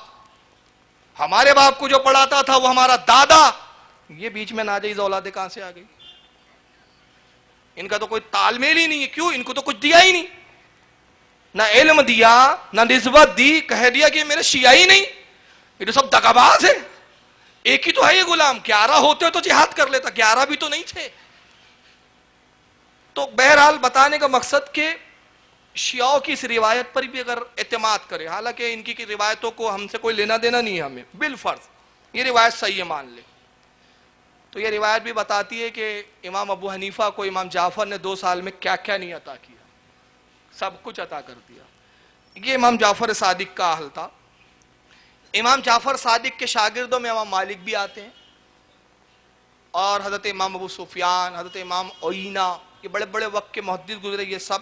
Speaker 2: ہمارے باپ کو جو پڑھاتا تھا وہ ہمارا دادا, یہ بیچ میں ناجائز اولادیں کہاں سے آ گئی؟ ان کا تو کوئی تال میل ہی نہیں ہے. کیوں؟ ان کو تو کچھ دیا ہی نہیں, نہ علم دیا نہ نسبت دی, کہہ دیا کہ میرے شیعہ ہی نہیں, یہ تو سب دغاباز ہے. ایک ہی تو ہے یہ غلام, 11 ہوتے تو جہاد کر لیتا, 11 بھی تو نہیں تھے. تو بہرحال بتانے کا مقصد کہ شیعوں کی اس روایت پر بھی اگر اعتماد کرے, حالانکہ ان کی روایتوں کو ہم سے کوئی لینا دینا نہیں ہے, ہمیں بالفرض یہ روایت صحیح ہے مان لے, تو یہ روایت بھی بتاتی ہے کہ امام ابو حنیفہ کو امام جعفر نے 2 سال میں کیا کیا نہیں عطا کیا, سب کچھ عطا کر دیا. یہ امام جعفر صادق کا حال تھا. امام جعفر صادق کے شاگردوں میں امام مالک بھی آتے ہیں, اور حضرت امام ابو سفیان, حضرت امام عیینہ, یہ بڑے بڑے وقت کے محدث گزرے, یہ سب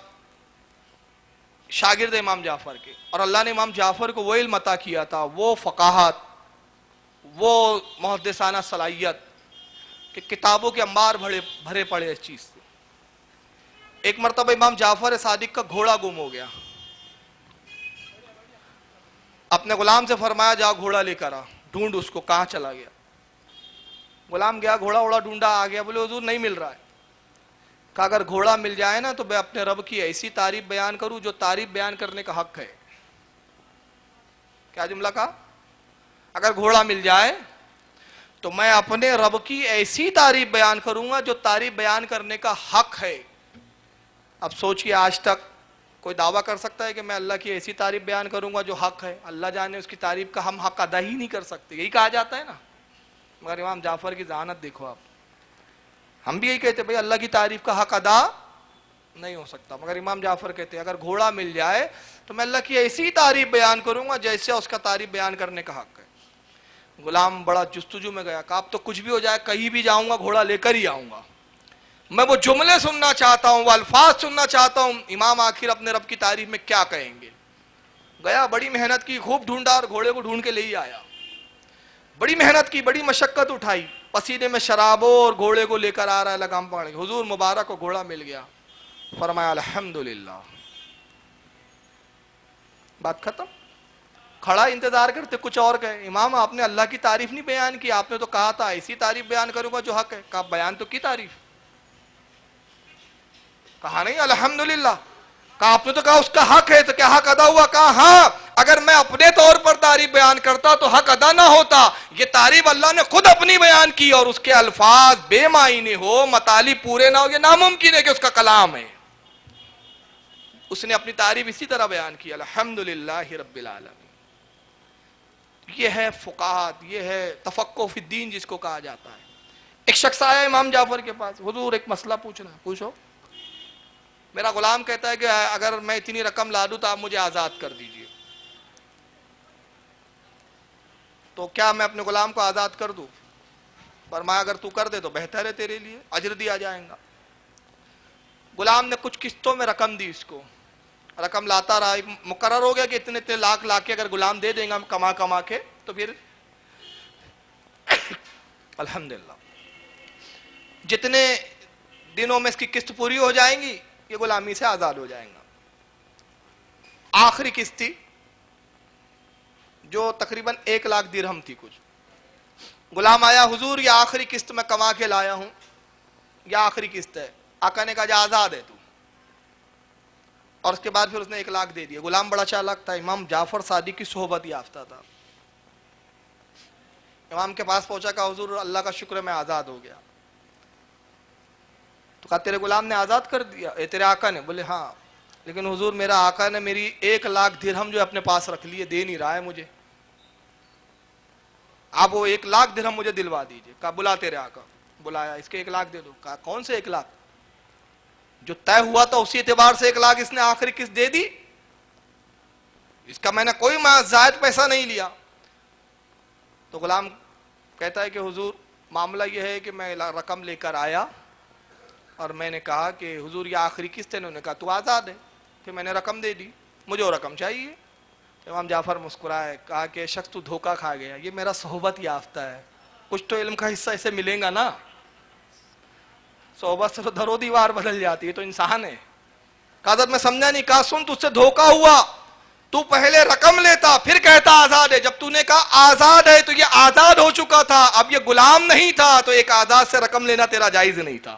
Speaker 2: شاگرد امام جعفر کے. اور اللہ نے امام جعفر کو وہ علم عطا کیا تھا, وہ فقاہت, وہ محدثانہ صلاحیت کہ کتابوں کے انبار بھرے پڑے اس چیز سے. ایک مرتبہ امام جعفر صادق کا گھوڑا گم ہو گیا. اپنے غلام سے فرمایا جا گھوڑا لے کر آ, ڈھونڈ اس کو, کہاں چلا گیا. غلام گیا, گھوڑا وڑا ڈھونڈا, آ گیا, بولے حضور نہیں مل رہا ہے. کہ اگر گھوڑا مل جائے نا تو میں اپنے رب کی ایسی تعریف بیان کروں جو تعریف بیان کرنے کا حق ہے. کیا جملہ کہا؟ اگر گھوڑا مل جائے تو میں اپنے رب کی ایسی تعریف بیان کروں گا جو تعریف بیان کرنے کا حق ہے. اب سوچئے آج تک کوئی دعویٰ کر سکتا ہے کہ میں اللہ کی ایسی تعریف بیان کروں گا جو حق ہے؟ اللہ جانے اس کی تعریف کا ہم حق ادا ہی نہیں کر سکتے, یہی کہا جاتا ہے نا. مگر امام جعفر کی ذہانت دیکھو آپ, ہم بھی یہی کہتے ہیں بھئی اللہ کی تعریف کا حق ادا نہیں ہو سکتا, مگر امام جعفر کہتے ہیں اگر گھوڑا مل جائے تو میں اللہ کی ایسی تعریف بیان کروں گا جیسے اس کا تعریف بیان کرنے کا حق ہے. غلام بڑا جستجو میں گیا, کہا اب تو کچھ بھی ہو جائے کہیں بھی جاؤں گا گھوڑا لے کر ہی آؤں گا, میں وہ جملے سننا چاہتا ہوں, وہ الفاظ سننا چاہتا ہوں, امام آخر اپنے رب کی تعریف میں کیا کہیں گے. گیا, بڑی محنت کی, خوب ڈھونڈا اور گھوڑے کو ڈھونڈ کے لے ہی آیا. بڑی محنت کی, بڑی مشقت اٹھائی, پسینے میں شرابو اور گھوڑے کو لے کر آ رہا ہے, لگام پکڑ کے. حضور مبارک کو گھوڑا مل گیا, فرمایا الحمدللہ, بات ختم. کھڑا انتظار کرتے کچھ اور کہے, امام آپ نے اللہ کی تعریف نہیں بیان کی, آپ نے تو کہا تھا ایسی تعریف بیان کروں گا جو حق ہے. کہا بیان تو کی تعریف, کہا نہیں الحمدللہ. کہا آپ نے تو کہا اس کا حق ہے, تو کیا حق ادا ہوا؟ کہا ہاں, اگر میں اپنے طور پر تعریف بیان کرتا تو حق ادا نہ ہوتا. یہ تعریف اللہ نے خود اپنی بیان کی, اور اس کے الفاظ بے معنی ہو, مطالب پورے نہ ہو, یہ ناممکن ہے کہ اس کا کلام ہے. اس نے اپنی تعریف اسی طرح بیان کی, الحمدللہ رب العالمین. یہ ہے فقاہت, یہ ہے تفقہ فی الدین جس کو کہا جاتا ہے. ایک شخص آیا امام جعفر کے پاس, حضور ایک مسئلہ پوچھنا ہے. پوچھو. میرا غلام کہتا ہے کہ اگر میں اتنی رقم لا دوں تو آپ مجھے آزاد کر دیجئے. تو کیا میں اپنے غلام کو آزاد کر دوں؟ فرمایا اگر تو کر دے تو بہتر ہے تیرے لیے, اجر دیا جائے گا. غلام نے کچھ قسطوں میں رقم دی, اس کو رقم لاتا رہا, مقرر ہو گیا کہ اتنے اتنے لاکھ لا کے اگر غلام دے دیں گا کما کے تو پھر الحمدللہ جتنے دنوں میں اس کی قسط پوری ہو جائیں گی یہ غلامی سے آزاد ہو جائیں گا. آخری قسط تھی جو تقریباً 1 لاکھ درہم تھی کچھ. غلام آیا, حضور یہ آخری قسط میں کما کے لایا ہوں, یہ آخری قسط ہے. آقا نے کہا جا آزاد ہے تو, اور اس کے بعد پھر اس نے 1 لاکھ دے دیا. غلام بڑا چالاک تھا, امام جعفر صادق کی صحبت یافتہ تھا. امام کے پاس پہنچا, کہا حضور اللہ کا شکر ہے میں آزاد ہو گیا. تو کہا تیرے غلام نے آزاد کر دیا, تیرے آقا نے؟ بولے ہاں, لیکن حضور میرا آقا نے میری 1 لاکھ درہم جو اپنے پاس رکھ لیے, دے نہیں رہا ہے مجھے, آپ وہ 1 لاکھ درہم مجھے دلوا دیجئے. کہا بلا تیرے آقا. بلایا, اس کے 1 لاکھ دے دو. کہا کون سے 1 لاکھ؟ جو طے ہوا تھا اسی اعتبار سے 1 لاکھ اس نے آخری قسط دے دی. اس کا میں نے کوئی زائد پیسہ نہیں لیا. تو غلام کہتا ہے کہ حضور معاملہ یہ ہے کہ میں رقم لے کر آیا اور میں نے کہا کہ حضور یہ آخری قسط ہے. انہوں نے کہا تو آزاد ہے. پھر میں نے رقم دے دی, مجھے وہ رقم چاہیے. امام جعفر مسکرائے, کہا کہ شخص تو دھوکہ کھا گیا, یہ میرا صحبت یافتہ ہے, کچھ تو علم کا حصہ اسے ملے گا نا. صحبت سے تو در و دیوار بدل جاتی ہے, تو انسان ہے. کہا حضرت میں سمجھا نہیں. کہا سن, تجھ سے دھوکہ ہوا, تو پہلے رقم لیتا پھر کہتا آزاد ہے. جب تو نے کہا آزاد ہے تو یہ آزاد ہو چکا تھا, اب یہ غلام نہیں تھا, تو ایک آزاد سے رقم لینا تیرا جائز نہیں تھا.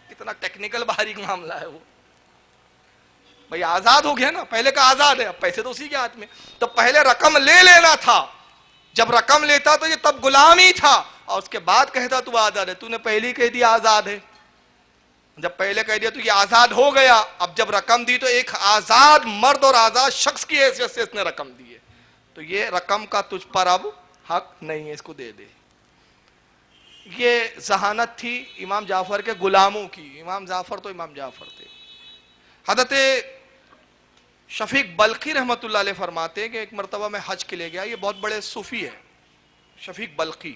Speaker 2: کتنا ٹیکنیکل باریک معاملہ ہے وہ. بھئی آزاد ہو گیا نا, پہلے کا آزاد ہے, اب پیسے تو اسی کے ہاتھ میں. تو پہلے رقم لے لینا تھا, جب رقم لیتا تو یہ تب غلام ہی تھا, اور اس کے بعد کہتا تو آزاد ہے. تو نے پہلے کہہ دیا آزاد ہے, جب پہلے کہہ دیا تو یہ آزاد ہو گیا. اب جب رقم دی تو ایک آزاد مرد اور آزاد شخص کی حیثیت سے اس نے رقم دی ہے, تو یہ رقم کا تجھ پر اب حق نہیں ہے, اس کو دے دے. یہ ذہانت تھی امام جعفر کے غلاموں کی. امام جعفر تو امام جعفر تھے. حضرت شفیق بلخی رحمۃ اللہ علیہ فرماتے ہیں کہ ایک مرتبہ میں حج کے لیے گیا, یہ بہت بڑے صوفی ہے شفیق بلخی.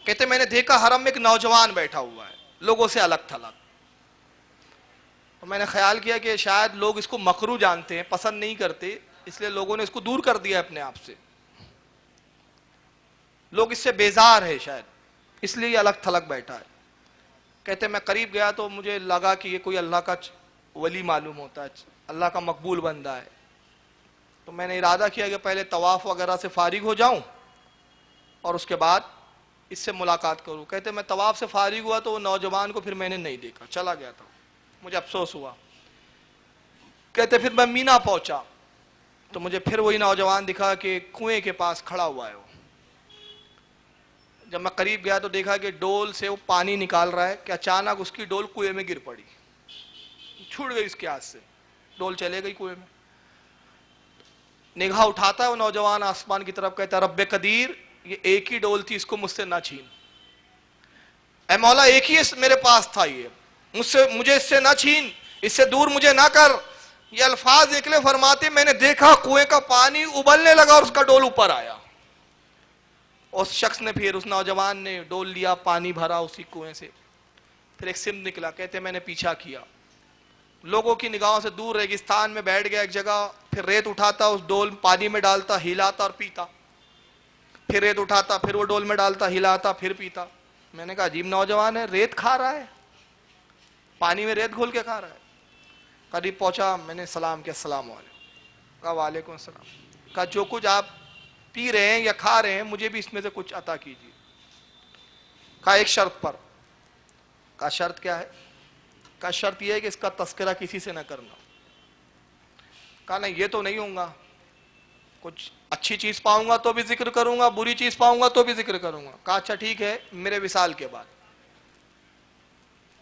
Speaker 2: کہتے میں نے دیکھا حرم میں ایک نوجوان بیٹھا ہوا ہے, لوگوں سے الگ تھلگ. تو میں نے خیال کیا کہ شاید لوگ اس کو مکروہ جانتے ہیں, پسند نہیں کرتے, اس لیے لوگوں نے اس کو دور کر دیا اپنے آپ سے. لوگ اس سے بیزار ہے شاید, اس لیے یہ الگ تھلگ بیٹھا ہے. کہتے میں قریب گیا تو مجھے لگا کہ یہ کوئی اللہ کا ولی معلوم ہوتا ہے, اللہ کا مقبول بندہ ہے. تو میں نے ارادہ کیا کہ پہلے طواف وغیرہ سے فارغ ہو جاؤں اور اس کے بعد اس سے ملاقات کروں. کہتے میں طواف سے فارغ ہوا تو وہ نوجوان کو پھر میں نے نہیں دیکھا, چلا گیا تھا. مجھے افسوس ہوا. کہتے پھر میں مینا پہنچا تو مجھے پھر وہی نوجوان دکھا کہ کنویں کے پاس کھڑا ہوا ہے وہ. جب میں قریب گیا تو دیکھا کہ ڈول سے وہ پانی نکال رہا ہے کہ اچانک اس کی ڈول کنویں میں گر پڑی, چھوٹ گئی اس کے ہاتھ سے, ڈول چلے گئی کنویں میں. نگاہ اٹھاتا ہے وہ نوجوان آسمان کی طرف, کہتا ہے رب قدیر یہ ایک ہی ڈول تھی, اس کو مجھ سے نہ چھین. اے مولا ایک ہی میرے پاس تھا, یہ مجھے اس سے نہ چھین, اس سے دور مجھے نہ کر. یہ الفاظ نکلے. فرماتے میں نے دیکھا کنویں کا پانی ابلنے لگا اور اس کا ڈول اوپر آیا. اس شخص نے پھر, اس نوجوان نے ڈول لیا, پانی بھرا اسی کنویں سے, پھر ایک سمت نکلا. کہتے میں نے پیچھا کیا, لوگوں کی نگاہوں سے دور ریگستان میں بیٹھ گیا ایک جگہ. پھر ریت اٹھاتا, اس ڈول پانی میں ڈالتا, ہلاتا اور پیتا. پھر ریت اٹھاتا, پھر وہ ڈول میں ڈالتا, ہلاتا, پھر پیتا. میں نے کہا عجیب نوجوان ہے, ریت کھا رہا ہے, پانی میں ریت گھول کے کھا رہا ہے. قریب پہنچا, میں نے سلام کیا, السلام علیکم. کہا وعلیکم السلام. کہا جو کچھ آپ پی رہے ہیں یا کھا رہے ہیں مجھے بھی اس میں سے کچھ عطا کیجیے. کہا ایک شرط پر. کہا شرط کیا ہے؟ کہا شرط یہ ہے کہ اس کا تذکرہ کسی سے نہ کرنا. کہا نہیں یہ تو نہیں ہوں گا, کچھ اچھی چیز پاؤں گا تو بھی ذکر کروں گا, بری چیز پاؤں گا تو بھی ذکر کروں گا. کہا اچھا ٹھیک ہے, میرے وصال کے بعد.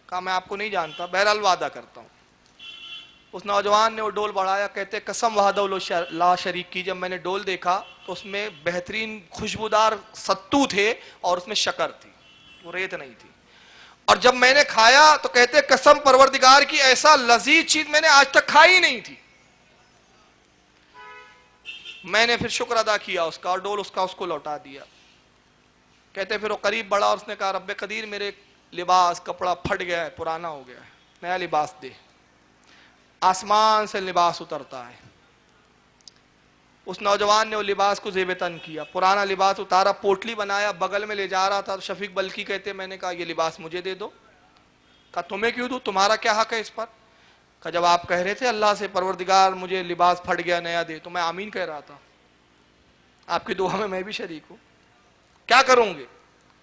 Speaker 2: کہا میں آپ کو نہیں جانتا, بہرحال وعدہ کرتا ہوں. اس نوجوان نے وہ ڈول بڑھایا. کہتے قسم وحدہ لا شریک کی, جب میں نے ڈول دیکھا تو اس میں بہترین خوشبودار ستو تھے اور اس میں شکر تھی, وہ ریت نہیں تھی. اور جب میں نے کھایا تو کہتے قسم پروردگار کی ایسا لذیذ چیز میں نے آج تک کھائی نہیں تھی. میں نے پھر شکر ادا کیا اس کا, اور ڈول اس کو لوٹا دیا. کہتے پھر وہ قریب بڑھا اور اس نے کہا رب قدیر میرے لباس کپڑا پھٹ گیا ہے, پرانا ہو گیا ہے, نیا لباس دے. آسمان سے لباس اترتا ہے. اس نوجوان نے وہ لباس کو زیب تن کیا, پرانا لباس اتارا, پوٹلی بنایا, بغل میں لے جا رہا تھا. شفیق بلخی کہتے میں نے کہا یہ لباس مجھے دے دو. کہا تمہیں کیوں دوں, تمہارا کیا حق ہے اس پر؟ کہا جب آپ کہہ رہے تھے اللہ سے پروردگار مجھے لباس پھٹ گیا نیا دے, تو میں آمین کہہ رہا تھا, آپ کی دعا میں بھی شریک ہوں. کیا کروں گے؟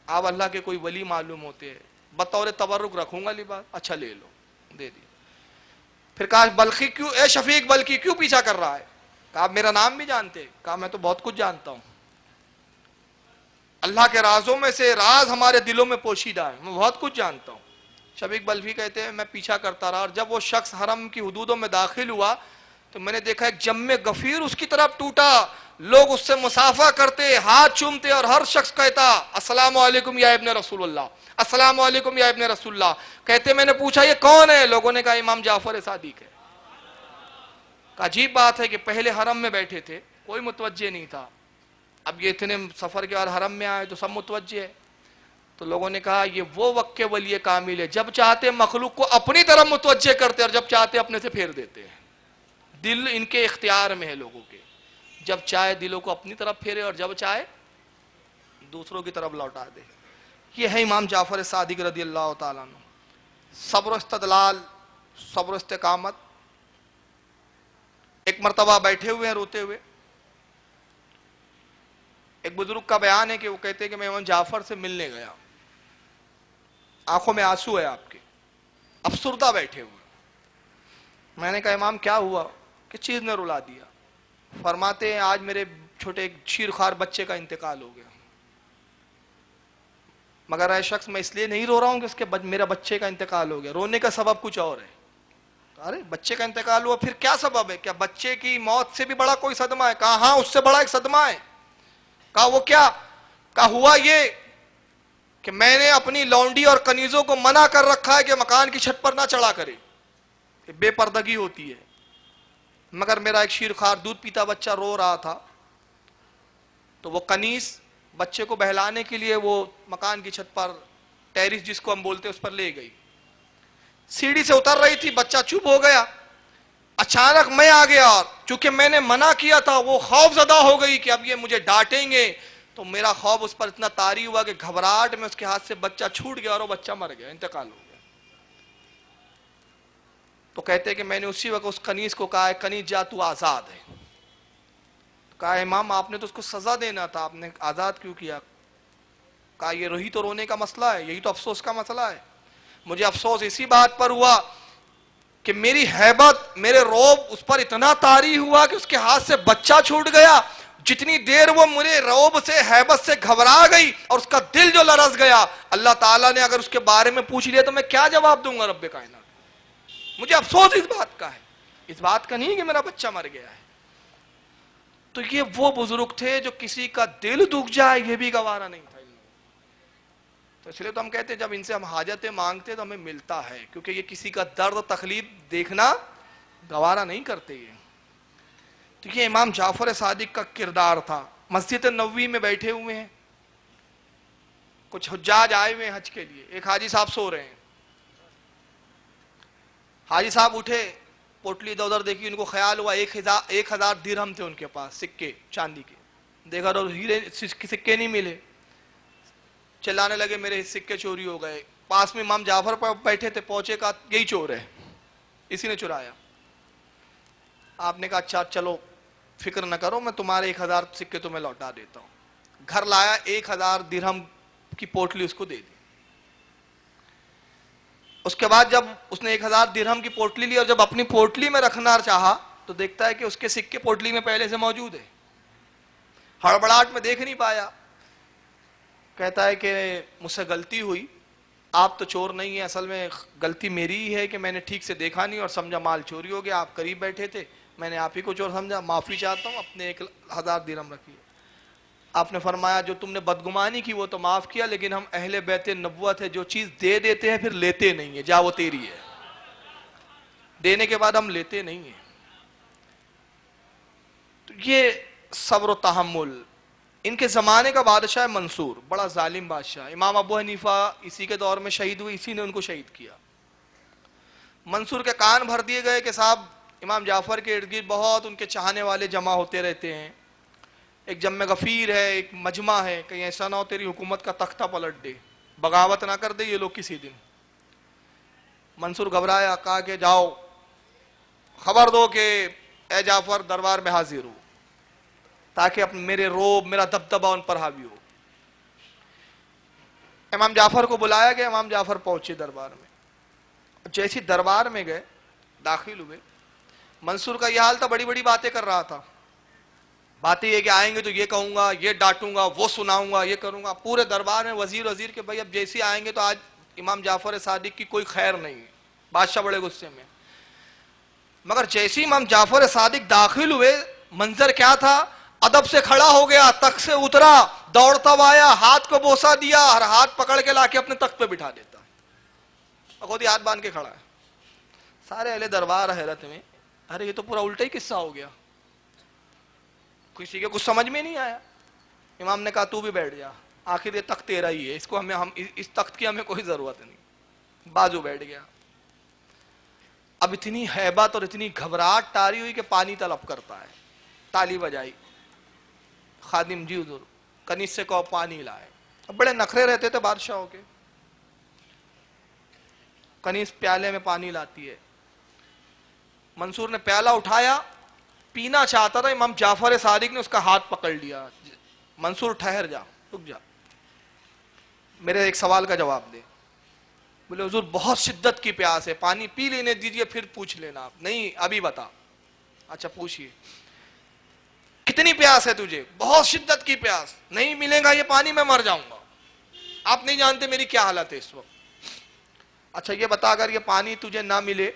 Speaker 2: آپ اللہ کے کوئی ولی معلوم ہوتے ہیں, بطور تبرک رکھوں گا لباس. اچھا لے لو, دے دیا. پھر کہا بلخی کیوں, اے شفیق بلخی کیوں پیچھا کر رہا ہے؟ کہا آپ میرا نام بھی جانتے؟ کہا میں تو بہت کچھ جانتا ہوں, اللہ کے رازوں میں سے راز ہمارے دلوں میں پوشیدہ ہے, میں بہت کچھ جانتا ہوں. شفیق بلخی کہتے ہیں میں پیچھا کرتا رہا, اور جب وہ شخص حرم کی حدودوں میں داخل ہوا تو میں نے دیکھا ایک جم غفیر اس کی طرف ٹوٹا. لوگ اس سے مصافحہ کرتے, ہاتھ چومتے, اور ہر شخص کہتا السلام علیکم یا ابن رسول اللہ, السلام علیکم یا ابن رسول اللہ. کہتے میں نے پوچھا یہ کون ہے؟ لوگوں نے کہا امام جعفر صادق ہے. عجیب بات ہے کہ پہلے حرم میں بیٹھے تھے، کوئی متوجہ نہیں تھا، اب یہ اتنے سفر کے بعد حرم میں آئے تو سب متوجہ ہے. تو لوگوں نے کہا یہ وہ وقت کے ولی کامل ہے، جب چاہتے مخلوق کو اپنی طرف متوجہ کرتے اور جب چاہتے اپنے سے پھیر دیتے ہیں. دل ان کے اختیار میں ہے لوگوں کے، جب چاہے دلوں کو اپنی طرف پھیرے اور جب چاہے دوسروں کی طرف لوٹا دے. یہ ہے امام جعفر صادق رضی اللہ تعالیٰ عنہ. صبر و استدلال، صبر و استقامت. ایک مرتبہ بیٹھے ہوئے ہیں روتے ہوئے، ایک بزرگ کا بیان ہے کہ وہ کہتے ہیں کہ میں امام جعفر سے ملنے گیا، آنکھوں میں آنسو ہے آپ کے، افسردہ بیٹھے ہوئے. میں نے کہا امام کیا ہوا، کس چیز نے رلا دیا؟ فرماتے ہیں آج میرے چھوٹے ایک شیرخوار بچے کا انتقال ہو گیا، مگر اے شخص میں اس لیے نہیں رو رہا ہوں کہ اس کے میرا بچے کا انتقال ہو گیا، رونے کا سبب کچھ اور ہے. ارے بچے کا انتقال ہوا، پھر کیا سبب ہے؟ کیا بچے کی موت سے بھی بڑا کوئی صدمہ ہے؟ کہا ہاں اس سے بڑا ایک صدمہ ہے. کہا وہ کیا؟ کہا ہوا یہ کہ میں نے اپنی لونڈی اور کنیزوں کو منع کر رکھا ہے کہ مکان کی چھت پر نہ چڑھا کرے، کہ بے پردگی ہوتی ہے، مگر میرا ایک شیرخوار دودھ پیتا بچہ رو رہا تھا تو وہ کنیز بچے کو بہلانے کے لیے وہ مکان کی چھت پر، ٹیرس جس کو ہم بولتے اس پر لے گئی. سیڑھی سے اتر رہی تھی، بچہ چپ ہو گیا. اچانک میں آ گیا اور چونکہ میں نے منع کیا تھا وہ خوف زدہ ہو گئی کہ اب یہ مجھے ڈانٹیں گے، تو میرا خوف اس پر اتنا طاری ہوا کہ گھبراہٹ میں اس کے ہاتھ سے بچہ چھوٹ گیا اور وہ بچہ مر گیا، انتقال ہو گیا. تو کہتے ہیں کہ میں نے اسی وقت اس کنیز کو کہا ہے کنیز جا تو آزاد ہے. کہا امام آپ نے تو اس کو سزا دینا تھا، آپ نے آزاد کیوں کیا؟ کہا یہ رہی تو رونے کا مسئلہ ہے، یہی تو افسوس کا مسئلہ ہے. مجھے افسوس اسی بات پر ہوا کہ میری ہیبت، میرے روب اس پر اتنا طاری ہوا کہ اس کے ہاتھ سے بچہ چھوٹ گیا. جتنی دیر وہ میرے روب سے، ہیبت سے گھبرا گئی اور اس کا دل جو لرز گیا، اللہ تعالیٰ نے اگر اس کے بارے میں پوچھ لیا تو میں کیا جواب دوں گا رب کائنات؟ مجھے افسوس اس بات کا ہے، اس بات کا نہیں کہ میرا بچہ مر گیا ہے. تو یہ وہ بزرگ تھے جو کسی کا دل دکھ جائے یہ بھی گوارا نہیں تھا. تو اس لیے تو ہم کہتے ہیں جب ان سے ہم حاجتیں مانگتے تو ہمیں ملتا ہے، کیونکہ یہ کسی کا درد و تکلیف دیکھنا گوارا نہیں کرتے. یہ تو یہ امام جعفر صادق کا کردار تھا. مسجد نبوی میں بیٹھے ہوئے ہیں، کچھ حجاج آئے ہوئے ہیں حج کے لیے. ایک حاجی صاحب سو رہے ہیں، حاجی صاحب اٹھے، پوٹلی ادھر ادھر دیکھی، ان کو خیال ہوا 1000 درہم تھے ان کے پاس، سکے چاندی کے. دیکھا تو ہیرے سکے نہیں ملے، چلانے لگے میرے سکے چوری ہو گئے. پاس میں امام جعفر پر بیٹھے تھے، پہنچے، کہا یہی چور ہے، اسی نے چرایا. آپ نے کہا اچھا چلو فکر نہ کرو، میں تمہارے 1000 سکے تمہیں لوٹا دیتا ہوں. گھر لایا، 1000 درہم کی پوٹلی اس کو دے دی. اس کے بعد جب اس نے 1000 درہم کی پوٹلی لی اور جب اپنی پوٹلی میں رکھنا چاہا تو دیکھتا ہے کہ اس کے سکے پوٹلی میں پہلے سے موجود ہے. ہڑبڑاہٹ میں دیکھ نہیں پایا. کہتا ہے کہ مجھ سے غلطی ہوئی، آپ تو چور نہیں ہیں، اصل میں غلطی میری ہی ہے کہ میں نے ٹھیک سے دیکھا نہیں اور سمجھا مال چوری ہو گیا. آپ قریب بیٹھے تھے، میں نے آپ ہی کو چور سمجھا، معافی چاہتا ہوں، اپنے 1000 درہم رکھیے. آپ نے فرمایا جو تم نے بدگمانی کی وہ تو معاف کیا، لیکن ہم اہل بیت نبوت ہے، جو چیز دے دیتے ہیں پھر لیتے نہیں ہیں، جا وہ تیری ہے، دینے کے بعد ہم لیتے نہیں ہیں. تو یہ صبر و تحمل. ان کے زمانے کا بادشاہ منصور، بڑا ظالم بادشاہ. امام ابو حنیفہ اسی کے دور میں شہید ہوئے، اسی نے ان کو شہید کیا. منصور کے کان بھر دیے گئے کہ صاحب امام جعفر کے ارد گرد بہت ان کے چاہنے والے جمع ہوتے رہتے ہیں، ایک جمع غفیر ہے، ایک مجمع ہے، کہیں ایسا نہ ہو تیری حکومت کا تختہ پلٹ دے، بغاوت نہ کر دے یہ لوگ کسی دن. منصور گھبرایا، کہا کہ جاؤ خبر دو کہ اے جعفر دربار میں حاضر ہو، تاکہ میرے روب، میرا دبدبہ ان پر حاوی ہو. امام جعفر کو بلایا گیا. امام جعفر پہنچے دربار میں. جیسی دربار میں گئے، داخل ہوئے، منصور کا یہ حال تھا، بڑی بڑی باتیں کر رہا تھا. باتیں یہ کہ آئیں گے تو یہ کہوں گا، یہ ڈانٹوں گا، وہ سناؤں گا، یہ کروں گا. پورے دربار میں وزیر کے بھائی اب جیسے آئیں گے تو آج امام جعفر صادق کی کوئی خیر نہیں ہے. بادشاہ بڑے غصے میں. مگر جیسے امام جعفر صادق داخل ہوئے، منظر کیا تھا؟ ادب سے کھڑا ہو گیا، تخت سے اترا، دوڑتا ہوا آیا، ہاتھ کو بوسا دیا، ہر ہاتھ پکڑ کے لا کے اپنے تخت پہ بٹھا دیتا. خود ہی ہاتھ باندھ کے کھڑا ہے. سارے اہل دربار حیرت میں. ارے یہ تو پورا الٹا ہی قصہ ہو گیا, کسی کے کچھ سمجھ میں نہیں آیا. امام نے کہا تو بھی بیٹھ جا, آخر یہ تخت تیرا ہی ہے, اس کو ہم اس تخت کی ہمیں کوئی ضرورت نہیں. بازو بیٹھ گیا. اب اتنی ہیبت اور اتنی گھبراہٹ تاری ہوئی کہ پانی طلب کرتا ہے. تالی بجائی, خادم جی حضور کنیز سے کہو پانی لائے. اب بڑے نخرے رہتے تھے بادشاہوں کے. کنیز پیالے میں پانی لاتی ہے. منصور نے پیالہ اٹھایا, پینا چاہتا تھا, امام جعفر صادق نے اس کا ہاتھ پکڑ لیا. منصور ٹھہر جا, رک جا, میرے ایک سوال کا جواب دے. بولے حضور بہت شدت کی پیاس ہے, پانی پی لینے دیجئے پھر پوچھ لینا آپ. نہیں ابھی بتا. اچھا پوچھئے کتنی پیاس ہے تجھے؟ بہت شدت کی پیاس, نہیں ملے گا یہ پانی میں مر جاؤں گا. آپ نہیں جانتے میری کیا حالت ہے اس وقت. اچھا یہ بتا اگر یہ پانی تجھے نہ ملے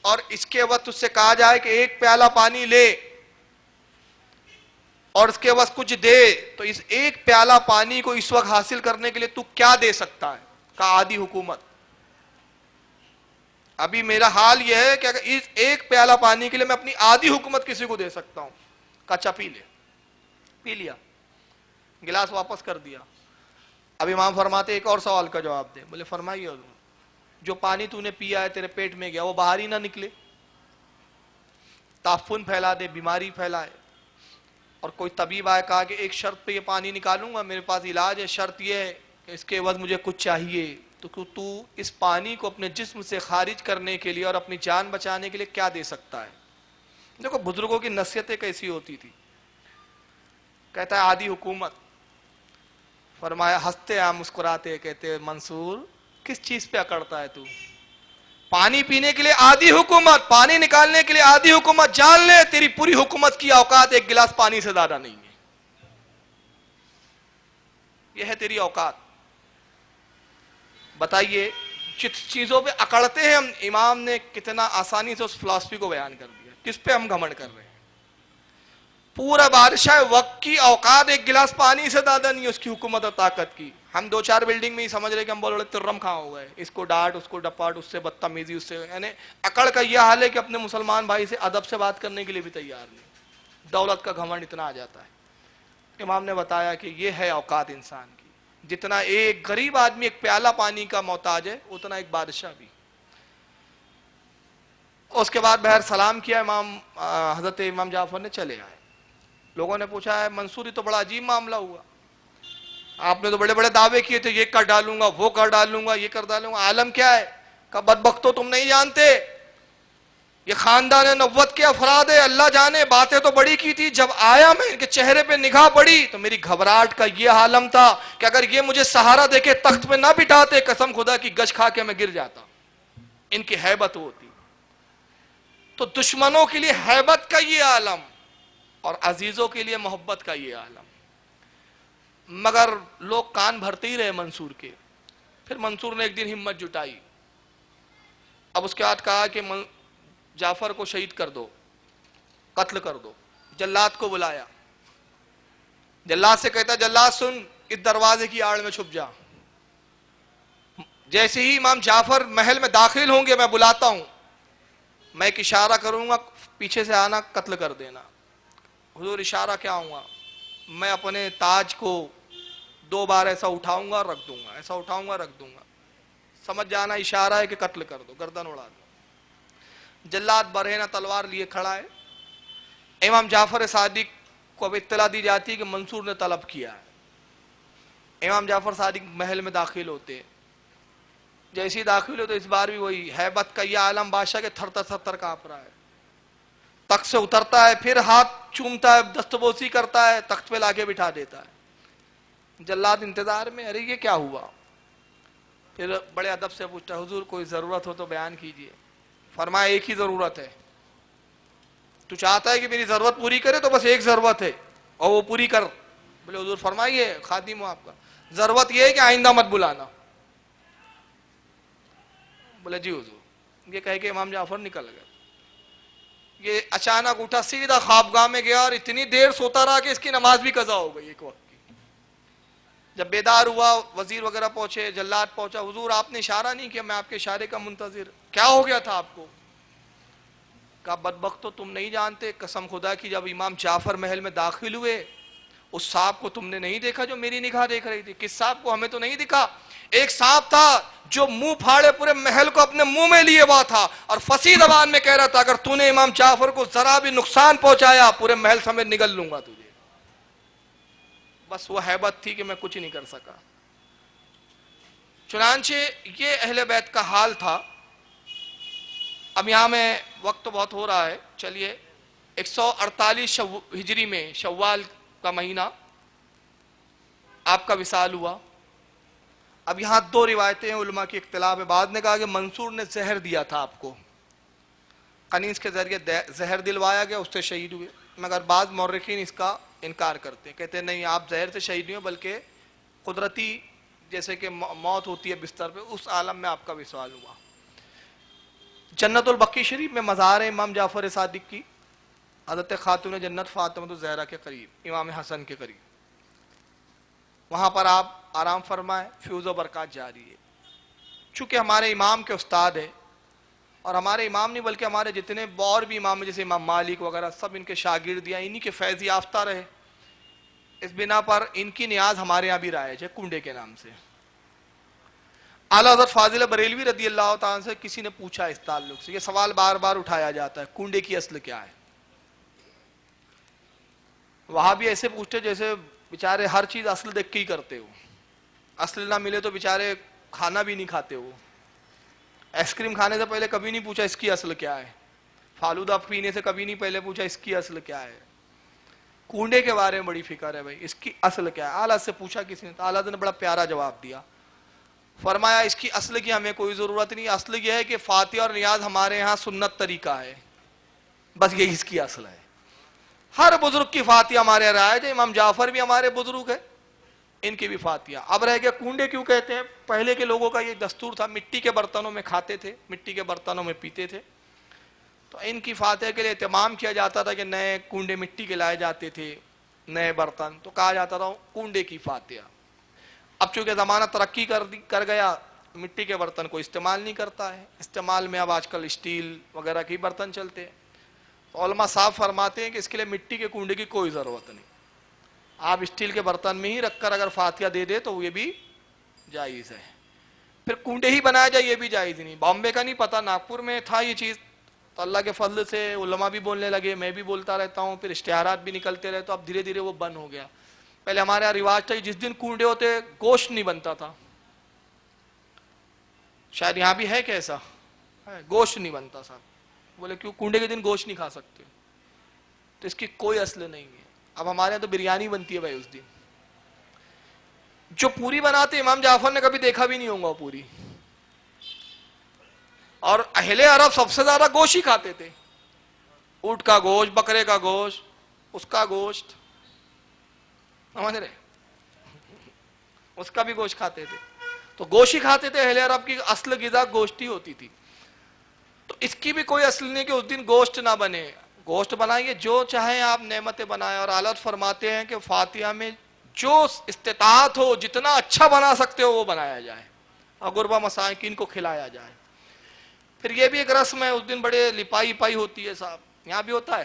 Speaker 2: اور اس کے وقت اس سے کہا جائے کہ ایک پیالہ پانی لے اور اس کے وقت کچھ دے, تو اس ایک پیالہ پانی کو اس وقت حاصل کرنے کے لیے تو کیا دے سکتا ہے؟ کہا آدھی حکومت. ابھی میرا حال یہ ہے کہ اگر اس ایک پیالہ پانی کے لیے میں اپنی آدھی حکومت کسی کو دے سکتا ہوں. کہا اچھا پی لے. پی لیا, گلاس واپس کر دیا. اب امام فرماتے ایک اور سوال کا جواب دے. بولے فرمائیے حضور, جو پانی تو نے پیا ہے تیرے پیٹ میں گیا وہ باہر ہی نہ نکلے, تعفن پھیلا دے, بیماری پھیلائے. اور کوئی طبیب آئے کہا کہ ایک شرط پہ یہ پانی نکالوں گا, میرے پاس علاج ہے, شرط یہ ہے کہ اس کے عوض مجھے کچھ چاہیے, تو اس پانی کو اپنے جسم سے خارج کرنے کے لیے اور اپنی جان بچانے کے لیے کیا دے سکتا ہے؟ دیکھو بزرگوں کی نصیحتیں کیسی ہوتی تھی. کہتا ہے آدھی حکومت. فرمایا ہنستے ہیں مسکراتے, کہتے منصور کس چیز پہ اکڑتا ہے تو؟ پانی پینے کے لیے آدھی حکومت, پانی نکالنے کے لیے آدھی حکومت. جان لے تیری پوری حکومت کی اوقات ایک گلاس پانی سے زیادہ نہیں ہے. یہ ہے تیری اوقات. بتائیے جس چیزوں پہ اکڑتے ہیں ہم, امام نے کتنا آسانی سے اس فلسفی کو بیان کر دیا. کس پہ ہم گھمنڈ کر رہے ہیں؟ پورا بادشاہ وقت کی اوقات ایک گلاس پانی سے زیادہ نہیں ہے اس کی حکومت اور طاقت کی. ہم دو چار بلڈنگ میں ہی سمجھ رہے کہ ہم بول رہے ترم کھاں ہو گئے, اس کو ڈانٹ, اس کو ڈپاٹ, اس سے بدتمیزی, اس سے, یعنی اکڑ کا یہ حال ہے کہ اپنے مسلمان بھائی سے ادب سے بات کرنے کے لیے بھی تیار نہیں. دولت کا گھمنڈ اتنا آ جاتا ہے. امام نے بتایا کہ یہ ہے اوقات انسان کی. جتنا ایک غریب آدمی ایک پیالہ پانی کا محتاج ہے اتنا ایک بادشاہ بھی. اس کے بعد بہر سلام کیا امام, حضرت امام جعفر نے چلے آئے. لوگوں نے پوچھا ہے منصوری تو بڑا عجیب معاملہ ہوا, آپ نے تو بڑے بڑے دعوے کیے تھے, یہ کر ڈالوں گا, وہ کر ڈالوں گا, یہ کر ڈالوں گا, عالم کیا ہے؟ کہ بدبختو تم نہیں جانتے, یہ خاندان نبوت کے افراد ہے, اللہ جانے باتیں تو بڑی کی تھی, جب آیا میں ان کے چہرے پہ نگاہ پڑی تو میری گھبراہٹ کا یہ عالم تھا کہ اگر یہ مجھے سہارا دے کے تخت پہ نہ بٹھاتے قسم خدا کی گش کھا کے میں گر جاتا. ان کی ہیبت ہوتی. تو دشمنوں کے لیے ہیبت کا یہ عالم اور عزیزوں کے لیے محبت کا یہ عالم. مگر لوگ کان بھرتے ہی رہے منصور کے. پھر منصور نے ایک دن ہمت جٹائی. اب اس کے بعد کہا کہ جعفر کو شہید کر دو, قتل کر دو. جلاد کو بلایا. جلاد سے کہتا جلاد سن, اس دروازے کی آڑ میں چھپ جا. جیسے ہی امام جعفر محل میں داخل ہوں گے میں بلاتا ہوں, میں ایک اشارہ کروں گا, پیچھے سے آنا, قتل کر دینا. حضور اشارہ کیا ہوں گا؟ میں اپنے تاج کو 2 بار ایسا اٹھاؤں گا اور رکھ دوں گا, ایسا اٹھاؤں گا رکھ دوں گا. سمجھ جانا اشارہ ہے کہ قتل کر دو, گردن اڑا دو. جلاد برہنہ تلوار لیے کھڑا ہے. امام جعفر صادق کو اب اطلاع دی جاتی ہے کہ منصور نے طلب کیا ہے. امام جعفر صادق محل میں داخل ہوتے. جیسے ہی داخل ہوتے اس بار بھی وہی ہیبت کا یہ عالم, بادشاہ کے تھر تھر کانپ رہا ہے. تخت سے اترتا ہے, پھر ہاتھ چومتا ہے, دستبوسی کرتا ہے, تخت پہ لا کے بٹھا دیتا ہے. جلاد انتظار میں, ارے یہ کیا ہوا؟ پھر بڑے ادب سے پوچھتا ہے حضور کوئی ضرورت ہو تو بیان کیجئے. فرمایا ایک ہی ضرورت ہے, تو چاہتا ہے کہ میری ضرورت پوری کرے تو بس ایک ضرورت ہے اور وہ پوری کر. بولے حضور فرمائیے, خادم ہوں آپ کا, ضرورت یہ ہے کہ آئندہ مت بلانا. بولے جی حضور. یہ کہہ کے امام جعفر نکل گئے. یہ اچانک اٹھا, سیدھا خوابگاہ میں گیا اور اتنی دیر سوتا رہا کہ اس کی نماز بھی قضا ہو گئی ایک وقت کی. جب بیدار ہوا, وزیر وغیرہ پہنچے, جلاد پہنچا, حضور آپ نے اشارہ نہیں کیا, میں آپ کے اشارے کا منتظر. کیا ہو گیا تھا آپ کو؟ کہا بدبختو تم نہیں جانتے قسم خدا کی جب امام جعفر محل میں داخل ہوئے اس سانپ کو تم نے نہیں دیکھا جو میری نگاہ دیکھ رہی تھی؟ کس سانپ کو؟ ہمیں تو نہیں دکھا. ایک سانپ تھا جو منہ پھاڑے پورے محل کو اپنے منہ میں لیے ہوا تھا اور فصیح زبان میں کہہ رہا تھا اگر تو نے امام جعفر کو ذرا بھی نقصان پہنچایا پورے محل سمیت نگل لوں گا تجھے. بس وہ ہیبت تھی کہ میں کچھ نہیں کر سکا. چنانچہ یہ اہل بیت کا حال تھا. اب یہاں میں وقت تو بہت ہو رہا ہے، چلیے 148 ہجری میں شوال کا مہینہ آپ کا وصال ہوا. اب یہاں دو روایتیں ہیں علماء کی اختلاف ہے. بعد نے کہا کہ منصور نے زہر دیا تھا آپ کو، قنیز کے ذریعے زہر دلوایا گیا، اس سے شہید ہوئے. مگر بعض مورخین اس کا انکار کرتے ہیں، کہتے ہیں نہیں آپ زہر سے شہید نہیں ہوئے بلکہ قدرتی جیسے کہ موت ہوتی ہے بستر پہ اس عالم میں آپ کا وصال ہوا. جنت البقیع شریف میں مزار ہے امام جعفر صادق کی، حضرت خاتون جنت فاطمہ الزہرا کے قریب، امام حسن کے قریب. وہاں پر آپ آرام فرمائیں، فیوز و برکات جاری ہے. چونکہ ہمارے امام کے استاد ہے اور ہمارے امام نہیں بلکہ ہمارے جتنے اور بھی امام ہیں جیسے امام مالک وغیرہ سب ان کے شاگرد ہیں، انہی کے فیض یافتہ رہے. اس بنا پر ان کی نیاز ہمارے یہاں بھی رائج ہے کنڈے کے نام سے. اعلیٰ حضرت فاضل بریلوی رضی اللہ تعالیٰ سے کسی نے پوچھا اس تعلق سے، یہ سوال بار بار اٹھایا جاتا ہے کنڈے کی اصل کیا ہے. وہاں بھی ایسے پوچھتے جیسے بیچارے ہر چیز اصل دیکھ کے ہی کرتے ہو، اصل نہ ملے تو بیچارے کھانا بھی نہیں کھاتے ہو. آئس کریم کھانے سے پہلے کبھی نہیں پوچھا اس کی اصل کیا ہے، فالودہ پینے سے کبھی نہیں پہلے پوچھا اس کی اصل کیا ہے. کنڈے کے بارے میں بڑی فکر ہے بھائی، اس کی اصل کیا ہے. اعلیٰ سے پوچھا کسی نے تو اعلیٰ نے بڑا پیارا جواب دیا، فرمایا اس کی اصل کی ہمیں کوئی ضرورت نہیں، اصل یہ ہے کہ فاتحہ اور نیاز ہمارے ہاں سنت طریقہ ہے، بس یہی اس کی اصل ہے. ہر بزرگ کی فاتحہ ہمارے رائج ہے، امام جعفر بھی ہمارے بزرگ ہے، ان کی بھی فاتحہ. اب رہ گیا کنڈے کیوں کہتے ہیں. پہلے کے لوگوں کا یہ دستور تھا، مٹی کے برتنوں میں کھاتے تھے، مٹی کے برتنوں میں پیتے تھے، تو ان کی فاتحہ کے لیے اہتمام کیا جاتا تھا کہ نئے کنڈے مٹی کے لائے جاتے تھے، نئے برتن، تو کہا جاتا تھا کنڈے کی فاتحہ. اب چونکہ زمانہ ترقی کر گیا، مٹی کے برتن کو استعمال نہیں کرتا ہے، استعمال میں اب آج کل اسٹیل وغیرہ کے برتن چلتے ہیں. تو علماء صاحب فرماتے ہیں کہ اس کے لیے مٹی کے کنڈے کی کوئی ضرورت نہیں، آپ اسٹیل کے برتن میں ہی رکھ کر اگر فاتحہ دے دے تو یہ بھی جائز ہے. پھر کنڈے ہی بنایا جائے یہ بھی جائز نہیں. بامبے کا نہیں پتا، ناگپور میں تھا یہ چیز، تو اللہ کے فضل سے علماء بھی بولنے لگے، میں بھی بولتا رہتا ہوں، پھر اشتہارات بھی نکلتے رہے، تو اب دھیرے دھیرے وہ بند ہو گیا. پہلے ہمارے یہاں رواج تھا جس دن کنڈے ہوتے گوشت نہیں بنتا تھا. شاید یہاں بھی ہے کیسا گوشت نہیں بنتا صاحب. بولے کیوں؟ کنڈے کے دن گوشت نہیں کھا سکتے. تو اس کی کوئی اصل نہیں ہے. اب ہمارے یہاں تو بریانی بنتی ہے بھائی اس دن. جو پوری بناتے امام جعفر نے کبھی دیکھا بھی نہیں ہوگا پوری. اور اہل عرب سب سے زیادہ گوشت ہی کھاتے تھے، اونٹ کا گوشت، بکرے کا گوشت، اس کا گوشت، سمجھ رہے، اس کا بھی گوشت کھاتے تھے. تو گوشت ہی کھاتے تھے. اہل عرب کی اصل غذا گوشت ہی ہوتی تھی. تو اس کی بھی کوئی اصل نہیں کہ اس دن گوشت نہ بنے. گوشت بنائیے جو چاہیں آپ، نعمتیں بنائیں. اور اعلیٰ فرماتے ہیں کہ فاتحہ میں جو استطاعت ہو جتنا اچھا بنا سکتے ہو وہ بنایا جائے اور غربا مساکین کو کھلایا جائے. پھر یہ بھی ایک رسم ہے، اس دن بڑے لپائی پائی ہوتی ہے صاحب، یہاں بھی ہوتا ہے.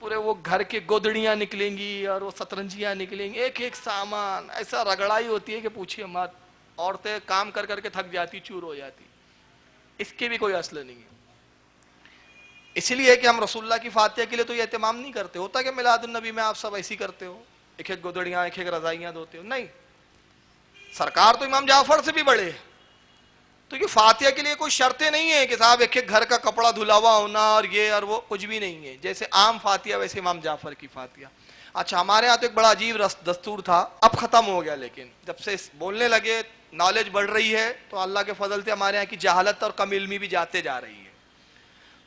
Speaker 2: پورے وہ گھر کے گودڑیاں نکلیں گی اور وہ سترنجیاں نکلیں گی، ایک ایک سامان ایسا رگڑائی ہوتی ہے کہ پوچھیے مت. عورتیں کام کر کر کے تھک جاتی، چور ہو جاتی. اس کی بھی کوئی اصل نہیں ہے. اس لیے کہ ہم رسول اللہ کی فاتحہ کے لیے تو یہ اہتمام نہیں کرتے. ہوتا کہ میلاد النبی میں آپ سب ایسی کرتے ہو، ایک ایک گودڑیاں، ایک ایک رضائیاں دھوتے ہو. نہیں، سرکار تو امام جعفر سے بھی بڑے. تو یہ فاتحہ کے لیے کوئی شرطیں نہیں ہے کہ صاحب ایک ایک گھر کا کپڑا دھلا ہوا ہونا اور یہ اور وہ، کچھ بھی نہیں ہے. جیسے عام فاتحہ ویسے امام جعفر کی فاتحہ. اچھا، ہمارے یہاں تو ایک بڑا عجیب دستور تھا، اب ختم ہو گیا، لیکن جب سے بولنے لگے، نالج بڑھ رہی ہے، تو اللہ کے فضل سے ہمارے یہاں کی جہالت اور کم علمی بھی جاتے جا رہی ہے.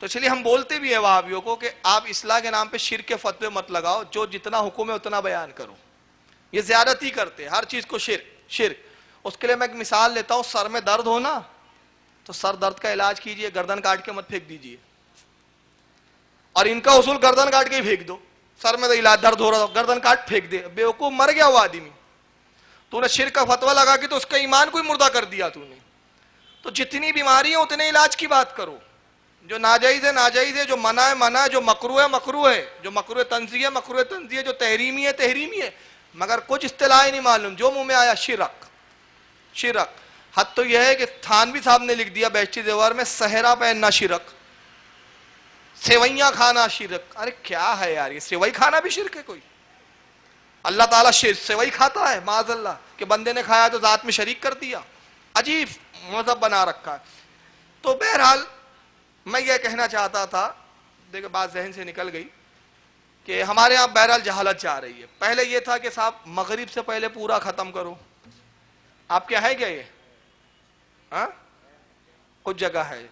Speaker 2: تو اس لیے ہم بولتے بھی ہیں وہابیوں کو کہ آپ اصلاح کے نام پہ شرک کے فتوے مت لگاؤ، جو جتنا حکم ہے اتنا بیان کرو. یہ زیادتی کرتے ہر چیز کو شرک. اس کے لیے میں ایک مثال لیتا ہوں. سر میں درد ہونا تو سر درد کا علاج کیجئے، گردن کاٹ کے مت پھینک دیجئے. اور ان کا اصول گردن کاٹ کے ہی پھینک دو. سر میں تو علاج درد ہو رہا تھا، گردن کاٹ پھینک دے. بیوقوف، مر گیا وہ آدمی. تو نے شرک کا فتویٰ لگا کے تو اس کا ایمان کوئی مردہ کر دیا تو نے. تو جتنی بیماری ہے اتنے علاج کی بات کرو. جو ناجائز ہے ناجائز ہے، جو منع ہے منع ہے، جو مکروہ ہے مکروہ ہے، جو مکروہ تنزیہ ہے مکروہ تنزیہ ہے، جو تحریمی ہے تحریمی ہے، مگر کچھ اصطلاح ہی نہیں معلوم، جو منہ میں آیا شرک شرک۔ حد تو یہ ہے کہ تھانوی صاحب نے لکھ دیا بہشتی زیور میں، صحرا پہننا شرک، سیویاں کھانا شرک۔ ارے کیا ہے یار، یہ سیوئی کھانا بھی شرک ہے کوئی؟ اللہ تعالیٰ سیوئی کھاتا ہے معاذ اللہ، کہ بندے نے کھایا تو ذات میں شریک کر دیا؟ عجیب مذہب بنا رکھا ہے۔ تو بہرحال میں یہ کہنا چاہتا تھا، دیکھیں بات ذہن سے نکل گئی، کہ ہمارے یہاں بہرحال جہالت جا رہی ہے۔ پہلے یہ تھا کہ صاحب مغرب سے پہلے پورا ختم کرو، آپ کیا ہے کیا یہ؟ ہاں کچھ جگہ ہے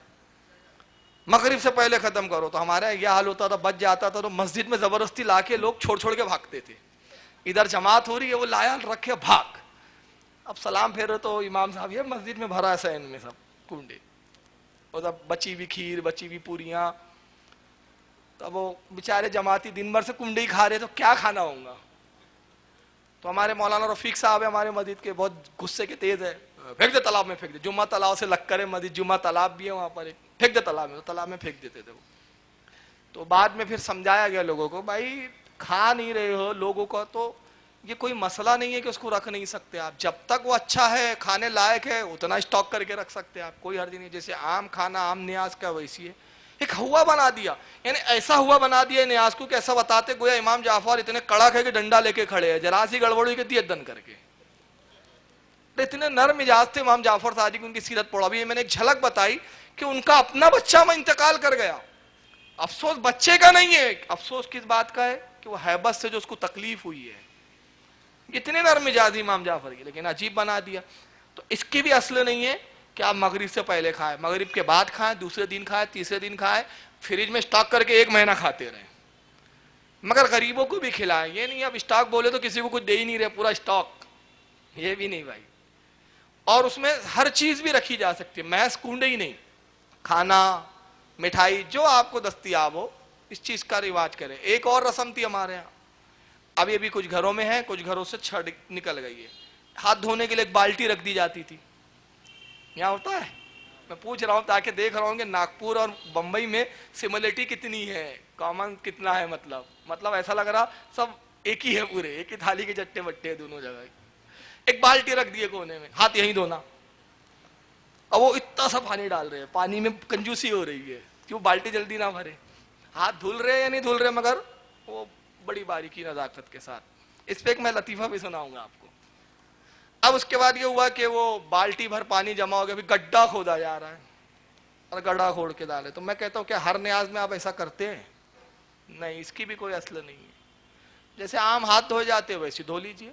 Speaker 2: مغرب سے پہلے ختم کرو، تو ہمارے یہاں یہ حال ہوتا تھا، بچ جاتا تھا تو مسجد میں زبردستی لا کے لوگ چھوڑ چھوڑ کے بھاگتے تھے، ادھر جماعت ہو رہی ہے وہ لایا رکھے بھاگ، اب سلام پھیرے تو امام صاحب یہ مسجد میں بھرا ہے سین میں سب کنڈے، اور سب بچی ہوئی کھیر بچی ہوئی پوریاں، تو وہ بیچارے جماعتی دن بھر سے کنڈے ہی کھا رہے تو کیا کھانا ہوگا؟ تو ہمارے مولانا رفیق صاحب ہے ہمارے مسجد کے، بہت غصے کے تیز ہے، پھینک دے تالاب میں، پھینک دے، جمعہ تالاب سے لگ کرے مسجد، جمعہ تالاب بھی ہے وہاں پر، پھینک دے تالاب میں، تو تالاب میں پھینک دیتے تھے وہ۔ تو بعد میں پھر سمجھایا گیا لوگوں کو، بھائی کھا نہیں رہے ہو لوگوں کو تو یہ کوئی مسئلہ نہیں ہے کہ اس کو رکھ نہیں سکتے آپ، جب تک وہ اچھا ہے کھانے لائق ہے اتنا اسٹاک کر کے رکھ سکتے آپ، کوئی حرج نہیں۔ جیسے عام کھانا عام نیاز کا ویسی ہے، ایک ہوا بنا دیا، یعنی ایسا ہوا بنا دیا نیاز کو کہ ایسا بتاتے گویا امام جعفر اتنے کڑک ہے کہ ڈنڈا لے کے کھڑے ہیں، ذرا سی گڑبڑی کے دیت دن کر کے، اتنے نرم مزاج تھے امام جعفر صادق، ان کی سیرت پڑھا بھی، میں نے ایک جھلک بتائی کہ ان کا اپنا بچہ میں انتقال کر گیا، افسوس بچے کا نہیں ہے، افسوس کس بات کا ہے کہ وہ ہیبت سے جو اس کو تکلیف ہوئی ہے، اتنے نرم مزاج امام جعفر کی، لیکن عجیب بنا دیا۔ تو اس کی بھی اصل نہیں ہے کہ آپ مغرب سے پہلے کھائیں، مغرب کے بعد کھائیں، دوسرے دن کھائیں، تیسرے دن کھائیں، فریج میں اسٹاک کر کے 1 مہینہ کھاتے رہیں، مگر غریبوں کو بھی کھلائیں، یہ نہیں اب اسٹاک بولے تو کسی کو کچھ دے ہی نہیں رہے پورا اسٹاک، یہ بھی نہیں بھائی۔ اور اس میں ہر چیز بھی رکھی جا سکتی ہے، محض کنڈے ہی نہیں، کھانا مٹھائی جو آپ کو دستیاب ہو اس چیز کا رواج کریں۔ ایک اور رسم تھی ہمارے یہاں، ابھی ابھی کچھ گھروں میں ہے، کچھ گھروں سے چھڑ نکل گئی ہے، ہاتھ دھونے کے لیے ایک بالٹی رکھ دی جاتی تھی، یہاں ہوتا ہے؟ میں پوچھ رہا ہوں تاکہ دیکھ رہا ہوں کہ ناگپور اور بمبئی میں سملرٹی کتنی ہے، کامن کتنا ہے، مطلب ایسا لگ رہا سب ایک ہی ہے، پورے ایک ہی تھالی کے چٹے بٹے ہیں دونوں جگہ، ایک بالٹی رکھ دیے کونے میں، ہاتھ یہیں دھونا، اب وہ اتنا سا پانی ڈال رہے ہیں، پانی میں کنجوسی ہو رہی ہے، کیوں بالٹی جلدی نہ بھرے، ہاتھ دھل رہے یا نہیں دھل رہے، مگر وہ بڑی باریکی نزاکت کے ساتھ۔ اس پہ ایک میں لطیفہ بھی سناؤں گا آپ کو۔ اب اس کے بعد یہ ہوا کہ وہ بالٹی بھر پانی جمع ہو گیا، پھر گڈھا کھودا جا رہا ہے اور گڈھا کھوڑ کے ڈالے، تو میں کہتا ہوں کہ ہر نیاز میں آپ ایسا کرتے ہیں؟ نہیں، اس کی بھی کوئی اصل نہیں ہے، جیسے عام ہاتھ دھوئے جاتے ویسے دھو لیجئے۔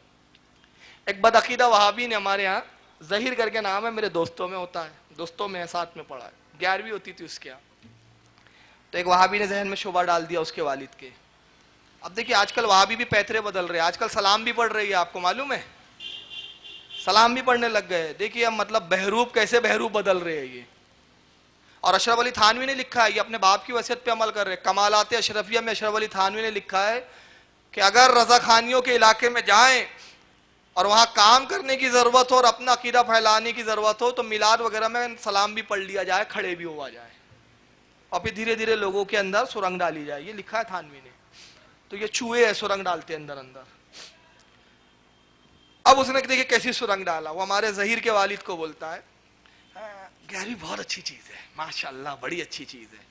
Speaker 2: ایک بدعقیدہ وہابی نے ہمارے یہاں، ظہیر کر کے نام ہے، میرے دوستوں میں ہوتا ہے، دوستوں میں ساتھ میں پڑھا ہے، 11ویں ہوتی تھی اس کے یہاں، تو ایک وہابی نے ذہن میں شبہ ڈال دیا اس کے والد کے۔ اب دیکھیے آج کل وہابی بھی پیترے بدل رہے ہیں، آج کل سلام بھی پڑھ رہی ہے، آپ کو معلوم ہے؟ سلام بھی پڑھنے لگ گئے، دیکھیے اب مطلب بہروب کیسے بہروب بدل رہے ہیں یہ۔ اور اشرف علی تھانوی نے لکھا ہے، یہ اپنے باپ کی وصیت پہ عمل کر رہے ہیں، کمالات اشرفیہ میں اشرف علی تھانوی نے لکھا ہے کہ اگر رضا خانیوں کے علاقے میں جائیں اور وہاں کام کرنے کی ضرورت ہو اور اپنا عقیدہ پھیلانے کی ضرورت ہو تو میلاد وغیرہ میں سلام بھی پڑھ لیا جائے، کھڑے بھی ہوا جائے، اور پھر دھیرے دھیرے لوگوں کے اندر سرنگ ڈالی جائے، یہ لکھا ہے تھانوی نے۔ تو یہ چوہے ہے سرنگ ڈالتے اندر اندر۔ اب اس نے دیکھیں کیسی سرنگ ڈالا، وہ ہمارے ظہیر کے والد کو بولتا ہے 11ویں بہت اچھی چیز ہے، ماشاءاللہ بڑی اچھی چیز ہے،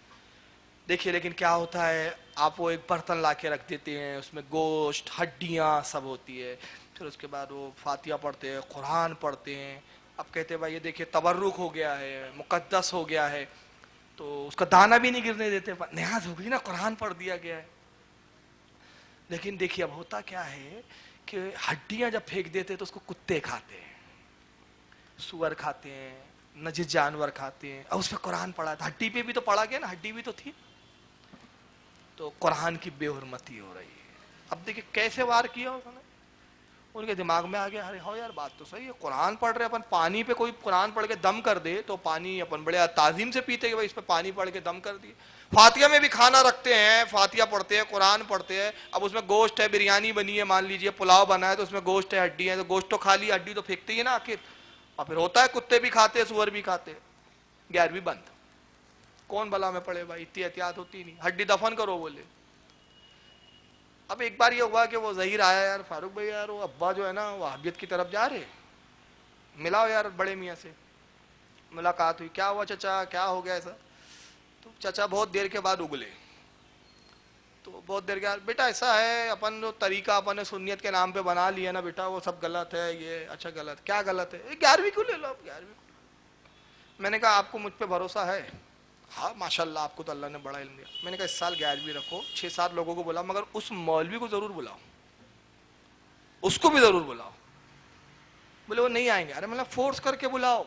Speaker 2: دیکھیے لیکن کیا ہوتا ہے، آپ وہ ایک برتن لا کے رکھ دیتے ہیں، اس میں گوشت ہڈیاں سب ہوتی ہے، پھر اس کے بعد وہ فاتحہ پڑھتے ہیں، قرآن پڑھتے ہیں، اب کہتے ہیں بھائی یہ دیکھیے تبرک ہو گیا ہے، مقدس ہو گیا ہے، تو اس کا دانہ بھی نہیں گرنے دیتے، نیاز ہو گئی نا، قرآن پڑھ دیا گیا ہے۔ لیکن دیکھیے اب ہوتا کیا ہے کہ ہڈیاں جب پھینک دیتے تو اس کو کتے کھاتے ہیں، سور کھاتے ہیں، نجس جانور کھاتے ہیں، اور اس پہ قرآن پڑھا تھا، ہڈی پہ بھی تو پڑھا گیا نا، ہڈی بھی تو تھی، تو قرآن کی بے حرمتی ہو رہی ہے۔ اب دیکھیں کیسے وار کیا اس نے، ان کے دماغ میں آ گیا ارے ہو یار بات تو صحیح ہے، قرآن پڑھ رہے اپن، پانی پہ کوئی قرآن پڑھ کے دم کر دے تو پانی اپن بڑے تعظیم سے پیتے کہ بھائی اس پہ پانی پڑھ کے دم کر دیے۔ فاتحہ میں بھی کھانا رکھتے ہیں، فاتحہ پڑھتے ہیں، قرآن پڑھتے ہیں، اب اس میں گوشت ہے، بریانی بنی ہے، مان لیجئے پلاؤ بنا ہے تو اس میں گوشت ہے، ہڈی ہے، تو گوشت تو کھا لی، ہڈی تو پھینکتے ہی نا آخر، اور پھر ہوتا ہے کتے بھی کھاتے ہیں، سور بھی کھاتے ہیں۔ 11ویں بند، کون بلا میں پڑے بھائی، اتنی احتیاط ہوتی نہیں، ہڈی دفن کرو بولے۔ اب ایک بار یہ ہوا کہ وہ ظہیر آیا، یار فاروق بھائی یار وہ ابا جو ہے نا وہابیت کی طرف جا رہے، ملاؤ یار بڑے میاں سے۔ ملاقات ہوئی، کیا ہوا چچا، کیا ہو گیا ایسا؟ تو چچا بہت دیر کے بعد اگلے، تو بہت دیر کے بعد، بیٹا ایسا ہے اپن جو طریقہ اپن نے سنیت کے نام پہ بنا لیا نا بیٹا، وہ سب غلط ہے، یہ اچھا غلط کیا غلط ہے؟ 11ویں کو لے لو آپ، 11ویں کو۔ میں نے کہا آپ کو مجھ پہ بھروسہ ہے؟ ہاں ماشاءاللہ آپ کو تو اللہ نے بڑا علم دیا۔ میں نے کہا اس سال 11ویں رکھو، 6-7 لوگوں کو بلاؤ، مگر اس مولوی کو ضرور بلاؤ، اس کو بھی ضرور بلاؤ۔ بولے وہ نہیں آئیں گے۔ ارے مطلب فورس کر کے بلاؤ،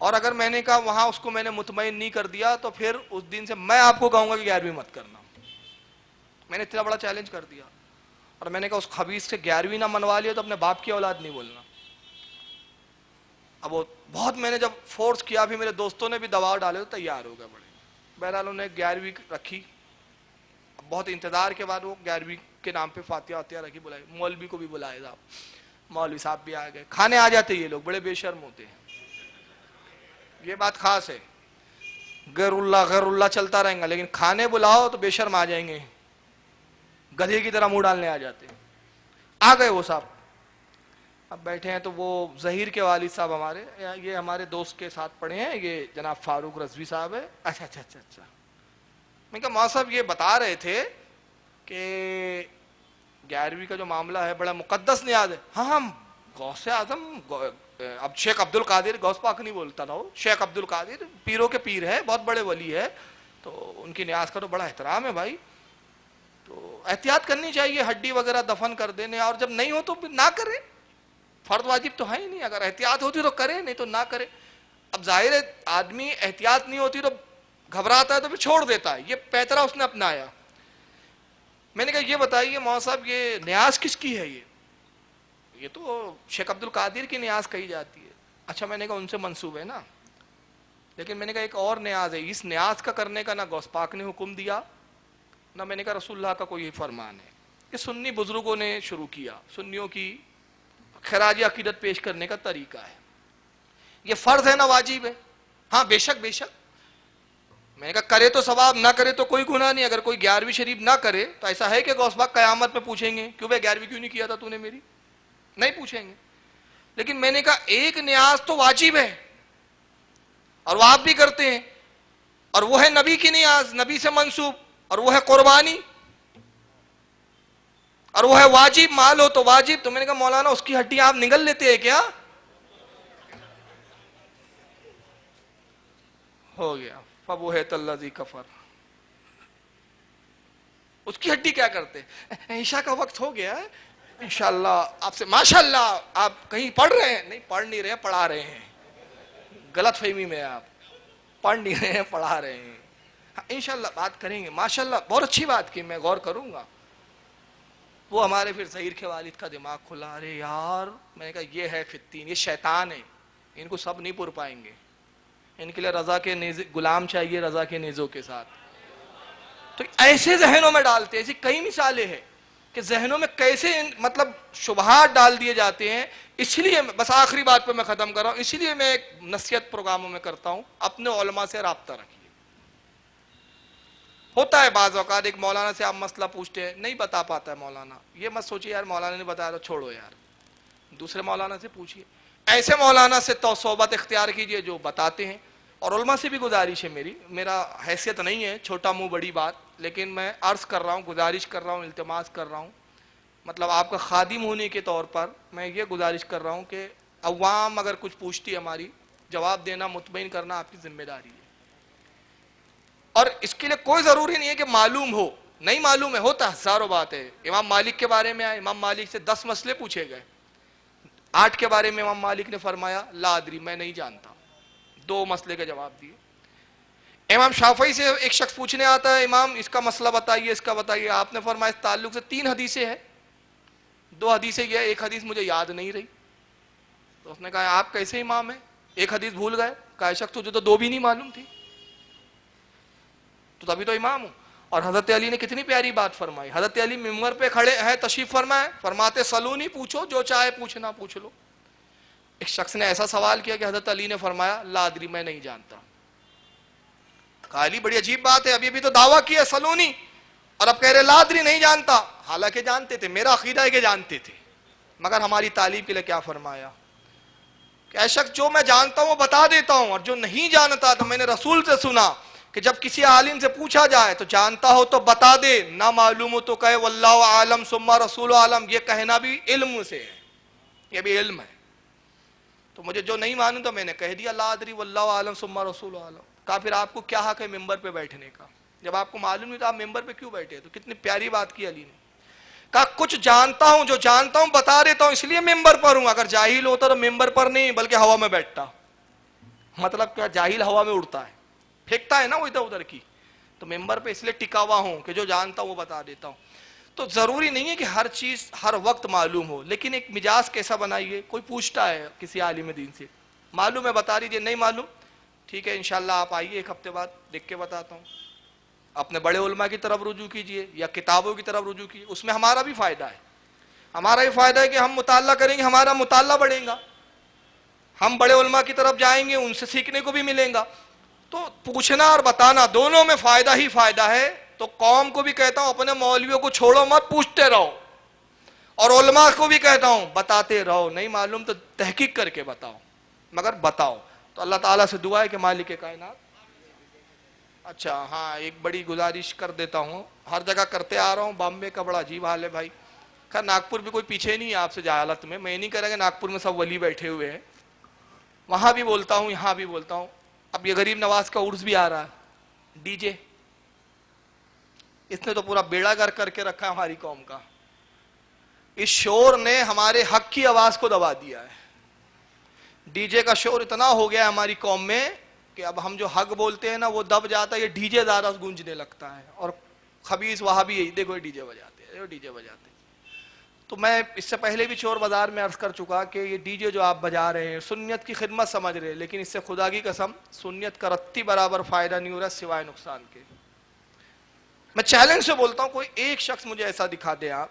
Speaker 2: اور اگر میں نے کہا وہاں اس کو میں نے مطمئن نہیں کر دیا تو پھر اس دن سے میں آپ کو کہوں گا کہ 11ویں مت کرنا۔ میں نے اتنا بڑا چیلنج کر دیا، اور میں نے کہا اس خبیث سے 11ویں نہ منوا لیا تو اپنے باپ کی اولاد نہیں بولنا۔ اب وہ بہت میں نے جب فورس کیا، پھر میرے دوستوں نے بھی دباؤ ڈالے تو تیار ہو گئے بڑے۔ بہرحال انہوں نے 11ویں رکھی، بہت انتظار کے بعد وہ 11ویں کے نام پہ فاتحہ واتحہ رکھی، بلائی، مولوی کو بھی بلائے صاحب، مولوی صاحب بھی آ گئے۔ کھانے آ جاتے یہ لوگ، بڑے بے شرم ہوتے ہیں، یہ بات خاص ہے، غیر اللہ چلتا رہیں گا، لیکن کھانے بلاؤ تو بے شرم آ جائیں گے، گدھے کی طرح منہ ڈالنے آ جاتے ہیں۔ آ گئے وہ صاحب، اب بیٹھے ہیں تو وہ ظہیر کے والد صاحب ہمارے، یہ ہمارے دوست کے ساتھ پڑھے ہیں، یہ جناب فاروق رضوی صاحب ہے۔ اچھا اچھا اچھا اچھا۔ میں کہا ماں صاحب یہ بتا رہے تھے کہ 11ویں کا جو معاملہ ہے بڑا مقدس نیاز ہے۔ ہاں ہم غوث اعظم، اب شیخ عبد القادر، غوث پاک نہیں بولتا تھا وہ، شیخ عبد القادر پیروں کے پیر ہے، بہت بڑے ولی ہے، تو ان کی نیاز کا تو بڑا احترام ہے بھائی، تو احتیاط کرنی چاہیے ہڈی وغیرہ دفن کر دینے، اور جب نہیں ہو تو نہ کرے، فرض واجب تو ہے ہی نہیں، اگر احتیاط ہوتی تو کرے، نہیں تو نہ کرے۔ اب ظاہر ہے آدمی احتیاط نہیں ہوتی تو گھبراتا ہے تو پھر چھوڑ دیتا ہے، یہ پیترا اس نے اپنایا۔ میں نے کہا یہ بتائیے مولوی صاحب یہ نیاز کس کی ہے؟ یہ تو شیخ عبد القادر کی نیاز کہی جاتی ہے۔ اچھا میں نے کہا ان سے منسوب ہے نا، لیکن میں نے کہا ایک اور نیاز ہے، اس نیاز کا کرنے کا نہ غوث پاک نے حکم دیا، نہ میں نے کہا رسول اللہ کا کوئی فرمان ہے، یہ سنی بزرگوں نے شروع کیا، سنیوں کی خراج عقیدت پیش کرنے کا طریقہ ہے، یہ فرض ہے نہ واجب ہے؟ ہاں بے شک بے شک۔ میں نے کہا کرے تو ثواب، نہ کرے تو کوئی گناہ نہیں۔ اگر کوئی 11ویں شریف نہ کرے تو ایسا ہے کہ غوث پاک قیامت میں پوچھیں گے کیوں بھائی 11ویں کیوں نہیں کیا تھا تو نے میری؟ نہیں پوچھیں گے۔ لیکن میں نے کہا ایک نیاز تو واجب ہے اور وہ آپ بھی کرتے ہیں، اور وہ ہے نبی کی نیاز، نبی سے منسوب، اور وہ ہے قربانی، اور وہ ہے واجب، مال ہو تو واجب۔ تو میں نے کہا مولانا اس کی ہڈی آپ نگل لیتے ہیں کیا؟ ہو گیا فَبُهِتَ الَّذِي كَفَرَ، اس کی ہڈی کیا کرتے؟ عشاء کا وقت ہو گیا ہے، انشاءاللہ آپ سے، ماشاءاللہ آپ کہیں پڑھ رہے ہیں؟ نہیں پڑھ نہیں رہے ہیں، پڑھا رہے ہیں، غلط فہمی میں آپ پڑھ نہیں رہے ہیں، پڑھا رہے ہیں۔ انشاءاللہ بات کریں گے، ماشاءاللہ بہت اچھی بات کی، میں غور کروں گا۔ وہ ہمارے پھر ظہیر کے والد کا دماغ کھلا، ارے یار میں نے کہا یہ ہے فتین، یہ شیطان ہے، ان کو سب نہیں پور پائیں گے، ان کے لیے رضا کے غلام چاہیے، رضا کے نیزوں کے ساتھ۔ تو ایسے ذہنوں میں ڈالتے، ایسی کئی مثالیں ہیں کہ ذہنوں میں کیسے مطلب شبہات ڈال دیے جاتے ہیں۔ اس لیے بس آخری بات پہ میں ختم کر رہا ہوں، اسی لیے میں ایک نصیحت پروگراموں میں کرتا ہوں، اپنے علماء سے رابطہ رکھیے۔ ہوتا ہے بعض اوقات ایک مولانا سے آپ مسئلہ پوچھتے ہیں، نہیں بتا پاتا ہے مولانا، یہ مت سوچیے یار مولانا نے بتایا تو چھوڑو یار، دوسرے مولانا سے پوچھیے، ایسے مولانا سے تو صحبت اختیار کیجئے جو بتاتے ہیں۔ اور علماء سے بھی گزارش ہے میری، میرا حیثیت نہیں ہے چھوٹا منہ بڑی بات، لیکن میں عرض کر رہا ہوں، گزارش کر رہا ہوں، التماس کر رہا ہوں، مطلب آپ کا خادم ہونے کے طور پر میں یہ گزارش کر رہا ہوں کہ عوام اگر کچھ پوچھتی ہماری، جواب دینا، مطمئن کرنا آپ کی ذمہ داری ہے۔ اور اس کے لیے کوئی ضروری نہیں ہے کہ معلوم ہو، نہیں معلوم ہے، ہوتا ہزاروں بات ہے۔ امام مالک کے بارے میں آئے، امام مالک سے 10 مسئلے پوچھے گئے، 8 کے بارے میں امام مالک نے فرمایا لا ادری، میں نہیں جانتا، 2 مسئلے کا جواب دیے۔ امام شافعی سے ایک شخص پوچھنے آتا ہے، امام اس کا مسئلہ بتائیے، اس کا بتائیے، آپ نے فرمایا اس تعلق سے 3 حدیثیں ہیں، 2 حدیثیں یہ، ایک حدیث مجھے یاد نہیں رہی۔ تو اس نے کہا آپ کیسے امام ہیں، ایک حدیث بھول گئے؟ کہا شخص تجھے تو 2 بھی نہیں معلوم تھی، تو تبھی تو امام ہوں۔ اور حضرت علی نے کتنی پیاری بات فرمائی، حضرت علی ممبر پہ کھڑے ہیں، تشریف فرمائے، فرماتے سلونی، پوچھو جو چاہے پوچھنا پوچھ لو۔ ایک شخص نے ایسا سوال کیا کہ حضرت علی نے فرمایا لا ادری، میں نہیں جانتا۔ کہا علی بڑی عجیب بات ہے، ابھی ابھی تو دعویٰ کیا سلونی، اور اب کہہ رہے لا ادری نہیں جانتا، حالانکہ جانتے تھے، میرا عقیدہ ہے کہ جانتے تھے، مگر ہماری تعلیم کے لیے کیا فرمایا کہ اے شخص جو میں جانتا ہوں وہ بتا دیتا ہوں، اور جو نہیں جانتا تو میں نے رسول سے سنا کہ جب کسی عالم سے پوچھا جائے تو جانتا ہو تو بتا دے، نہ معلوم ہو تو کہے واللہ عالم ثم رسول عالم، یہ کہنا بھی علم سے ہے، یہ بھی علم ہے۔ تو مجھے جو نہیں معلوم تو میں نے کہہ دیا لا ادری واللہ عالم ثم رسول عالم۔ کہا پھر آپ کو کیا حق ہے ممبر پہ بیٹھنے کا؟ جب آپ کو معلوم نہیں تو آپ ممبر پہ کیوں بیٹھے؟ تو کتنی پیاری بات کی علی نے، کہا کچھ جانتا ہوں، جو جانتا ہوں بتا دیتا ہوں، اس لیے ممبر پر ہوں، اگر جاہل ہوتا تو ممبر پر نہیں بلکہ ہوا میں بیٹھتا۔ مطلب کیا؟ جاہل ہوا میں اڑتا ہے، پھینکتا ہے نا وہ ادھر ادھر کی، تو ممبر پہ اس لیے ٹکا ہوا ہوں کہ جو جانتا ہوں وہ بتا دیتا ہوں۔ تو ضروری نہیں ہے کہ ہر چیز ہر وقت معلوم ہو، لیکن ایک مزاج کیسا بنائیے، کوئی پوچھتا ہے کسی عالم دین سے، معلوم ہے بتا دیجیے، نہیں معلوم ٹھیک ہے انشاءاللہ آپ آئیے ایک ہفتے بعد دیکھ کے بتاتا ہوں۔ اپنے بڑے علماء کی طرف رجوع کیجئے یا کتابوں کی طرف رجوع کیجئے، اس میں ہمارا بھی فائدہ ہے، ہمارا بھی فائدہ ہے کہ ہم مطالعہ کریں گے، ہمارا مطالعہ بڑھے گا، ہم بڑے علماء کی طرف جائیں گے، ان سے سیکھنے کو بھی ملیں گا۔ تو پوچھنا اور بتانا دونوں میں فائدہ ہی فائدہ ہے۔ تو قوم کو بھی کہتا ہوں اپنے مولویوں کو چھوڑو مت، پوچھتے رہو، اور علماء کو بھی کہتا ہوں بتاتے رہو، نہیں معلوم تو تحقیق کر کے بتاؤ، مگر بتاؤ۔ تو اللہ تعالیٰ سے دعا ہے کہ مالک کائنات، اچھا ہاں ایک بڑی گزارش کر دیتا ہوں، ہر جگہ کرتے آ رہا ہوں، بامبے کا بڑا عجیب حال ہے بھائی، خیر ناگپور بھی کوئی پیچھے نہیں ہے آپ سے جہالت میں، میں نہیں کہہ رہا کہ ناگپور میں سب ولی بیٹھے ہوئے ہیں، وہاں بھی بولتا ہوں یہاں بھی بولتا ہوں۔ اب یہ غریب نواز کا عرس بھی آ رہا ہے، ڈی جے، اس نے تو پورا بیڑا گر کر کے رکھا ہے ہماری قوم کا، اس شور نے ہمارے حق کی آواز کو دبا دیا ہے، ڈی جے کا شور اتنا ہو گیا ہے ہماری قوم میں کہ اب ہم جو حق بولتے ہیں نا وہ دب جاتا ہے، یہ ڈی جے زیادہ گونجنے لگتا ہے، اور خبیث وہاں بھی یہی دیکھو ڈی جے بجاتے ہیں، ڈی جے بجاتے ہیں۔ تو میں اس سے پہلے بھی چور بازار میں عرض کر چکا کہ یہ ڈی جے جو آپ بجا رہے ہیں سنت کی خدمت سمجھ رہے ہیں، لیکن اس سے خدا کی قسم سنت کا رتی برابر فائدہ نہیں ہو رہا سوائے نقصان کے۔ میں چیلنج سے بولتا ہوں کوئی ایک شخص مجھے ایسا دکھا دے آپ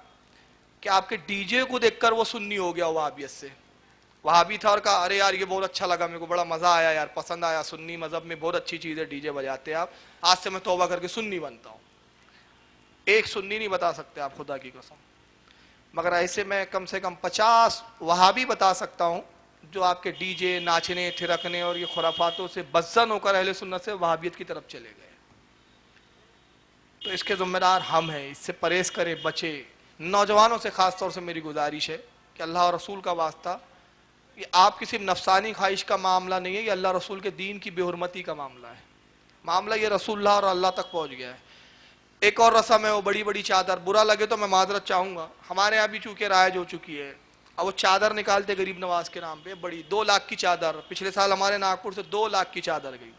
Speaker 2: کہ آپ کے ڈی جے کو دیکھ کر وہ سنی ہو گیا وہابیت سے، وہابی تھا اور کہا ارے یار یہ بہت اچھا لگا، میرے کو بڑا مزہ آیا یار، پسند آیا، سنی مذہب میں بہت اچھی چیز ہے ڈی جے بجاتے ہیں آپ، آج سے میں توبہ کر کے سنی بنتا ہوں۔ ایک سنی نہیں بتا سکتے آپ خدا کی قسم، مگر ایسے میں کم سے کم 50 وہابی بتا سکتا ہوں جو آپ کے ڈی جے ناچنے تھرکنے اور یہ خرافاتوں سے بزن ہو کر اہل سنت سے وہابیت کی طرف چلے گئے۔ تو اس کے ذمہ دار ہم ہیں، اس سے پرہیز کرے بچے۔ نوجوانوں سے خاص طور سے میری گزارش ہے کہ اللہ اور رسول کا واسطہ، یہ آپ کی صرف نفسانی خواہش کا معاملہ نہیں ہے، یہ اللہ رسول کے دین کی بے حرمتی کا معاملہ ہے، معاملہ یہ رسول اللہ اور اللہ تک پہنچ گیا ہے۔ ایک اور رسم ہے وہ بڑی بڑی چادر، برا لگے تو میں معذرت چاہوں گا، ہمارے یہاں بھی چونکہ رائج ہو چکی ہے، اب وہ چادر نکالتے غریب نواز کے نام پہ، بڑی 2 لاکھ کی چادر، پچھلے سال ہمارے ناگپور سے 2 لاکھ کی چادر گئی۔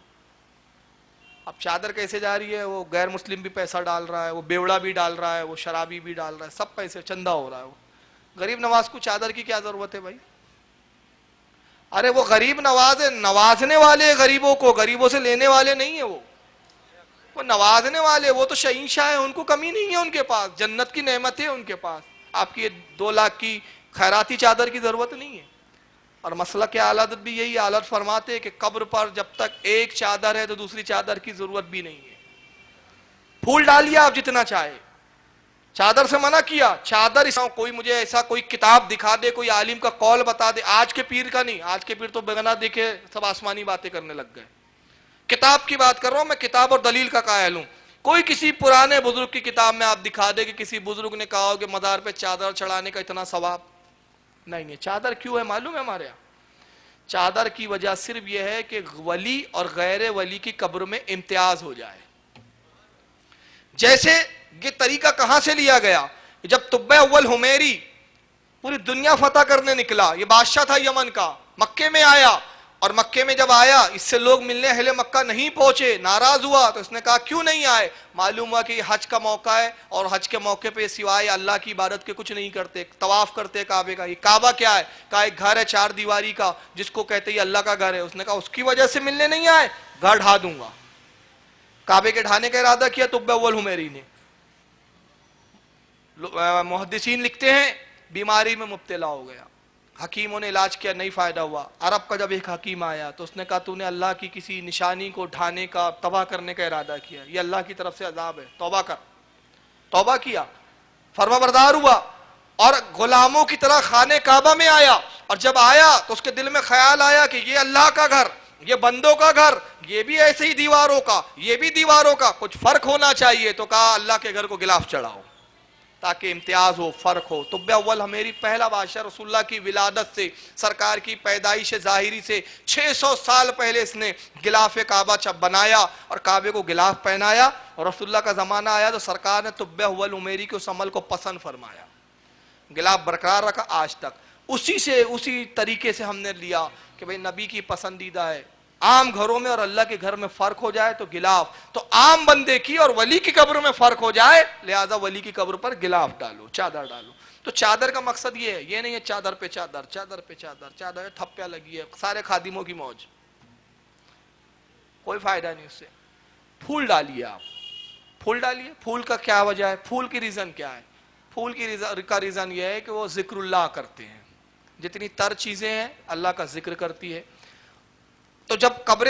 Speaker 2: اب چادر کیسے جا رہی ہے؟ وہ غیر مسلم بھی پیسہ ڈال رہا ہے، وہ بیوڑا بھی ڈال رہا ہے، وہ شرابی بھی ڈال رہا ہے، سب پیسے چندہ ہو رہا ہے۔ وہ غریب نواز کو چادر کی کیا ضرورت ہے بھائی؟ ارے وہ غریب نواز ہے، نوازنے والے غریبوں کو، غریبوں سے لینے والے نہیں ہیں، وہ نوازنے والے، وہ تو شہنشاہ ہیں، ان کو کمی نہیں ہے، ان کے پاس جنت کی نعمت ہے ان کے پاس، آپ کی 2 لاکھ کی خیراتی چادر کی ضرورت نہیں ہے۔ اور مسئلہ کے حالات بھی یہی حالت فرماتے کہ قبر پر جب تک ایک چادر ہے تو دوسری چادر کی ضرورت بھی نہیں ہے، پھول ڈالیے آپ جتنا چاہے، چادر سے منع کیا، چادر کوئی مجھے ایسا کوئی کتاب دکھا دے، کوئی عالم کا قول بتا دے، آج کے پیر کا نہیں، آج کے پیر تو بغنا دیکھے سب آسمانی باتیں کرنے لگ گئے، کتاب کی بات کر رہا ہوں میں، کتاب اور دلیل کا قائل ہوں۔ کوئی کسی پرانے بزرگ کی کتاب میں آپ دکھا دے کہ کسی بزرگ نے کہا ہو کہ مزار پہ چادر چڑھانے کا اتنا ثواب نہیں ہے۔ چادر کیوں ہے معلوم ہے ہمارے یہاں؟ چادر کی وجہ صرف یہ ہے کہ ولی اور غیر ولی کی قبر میں امتیاز ہو جائے۔ جیسے یہ طریقہ کہاں سے لیا گیا؟ جب طب اول حمیری پوری دنیا فتح کرنے نکلا، یہ بادشاہ تھا یمن کا، مکے میں آیا، اور مکے میں جب آیا اس سے لوگ ملنے اہل مکہ نہیں پہنچے، ناراض ہوا، تو اس نے کہا کیوں نہیں آئے؟ معلوم ہوا کہ یہ حج کا موقع ہے، اور حج کے موقع پہ سوائے اللہ کی عبادت کے کچھ نہیں کرتے، طواف کرتے کعبے کا۔ یہ کعبہ کیا ہے؟ کہا ایک گھر ہے 4 دیواری کا جس کو کہتے ہیں اللہ کا گھر ہے۔ اس نے کہا اس کی وجہ سے ملنے نہیں آئے، گھر ڈھا دوں گا۔ کعبے کے ڈھانے کا ارادہ کیا طب اول حمیری نے۔ محدثین لکھتے ہیں بیماری میں مبتلا ہو گیا، حکیموں نے علاج کیا, نہیں فائدہ ہوا. عرب کا جب ایک حکیم آیا تو اس نے کہا تو نے اللہ کی کسی نشانی کو ڈھانے کا, تباہ کرنے کا ارادہ کیا, یہ اللہ کی طرف سے عذاب ہے, توبہ کر. توبہ کیا, فرما بردار ہوا اور غلاموں کی طرح خانے کعبہ میں آیا. اور جب آیا تو اس کے دل میں خیال آیا کہ یہ اللہ کا گھر, یہ بندوں کا گھر, یہ بھی ایسے ہی دیواروں کا, یہ بھی دیواروں کا, کچھ فرق ہونا چاہیے. تو کہا اللہ کے گھر کو غلاف چڑھاؤ تاکہ امتیاز ہو, فرق ہو. طب اول میری پہلا بادشاہ رسول اللہ کی ولادت سے, سرکار کی پیدائش ظاہری سے 600 سال پہلے اس نے غلاف کعبہ بنایا اور کعبے کو غلاف پہنایا. اور رسول اللہ کا زمانہ آیا تو سرکار نے طب اول میری کے اس عمل کو پسند فرمایا, غلاف برقرار رکھا آج تک. اسی طریقے سے ہم نے لیا کہ بھئی نبی کی پسندیدہ ہے. عام گھروں میں اور اللہ کے گھر میں فرق ہو جائے تو غلاف, تو عام بندے کی اور ولی کی قبر میں فرق ہو جائے لہذا ولی کی قبر پر غلاف ڈالو, چادر ڈالو. تو چادر کا مقصد یہ ہے, یہ نہیں ہے چادر پہ چادر, چادر پہ چادر, چادر تھپیاں لگی ہے, سارے خادموں کی موج, کوئی فائدہ نہیں اس سے. پھول ڈالیے آپ, پھول ڈالیے. پھول کا کیا وجہ ہے, پھول کی ریزن کیا ہے؟ پھول کا ریزن یہ ہے کہ وہ ذکر اللہ کرتے ہیں. جتنی تر چیزیں ہیں اللہ کا ذکر کرتی ہے. تو جب قبر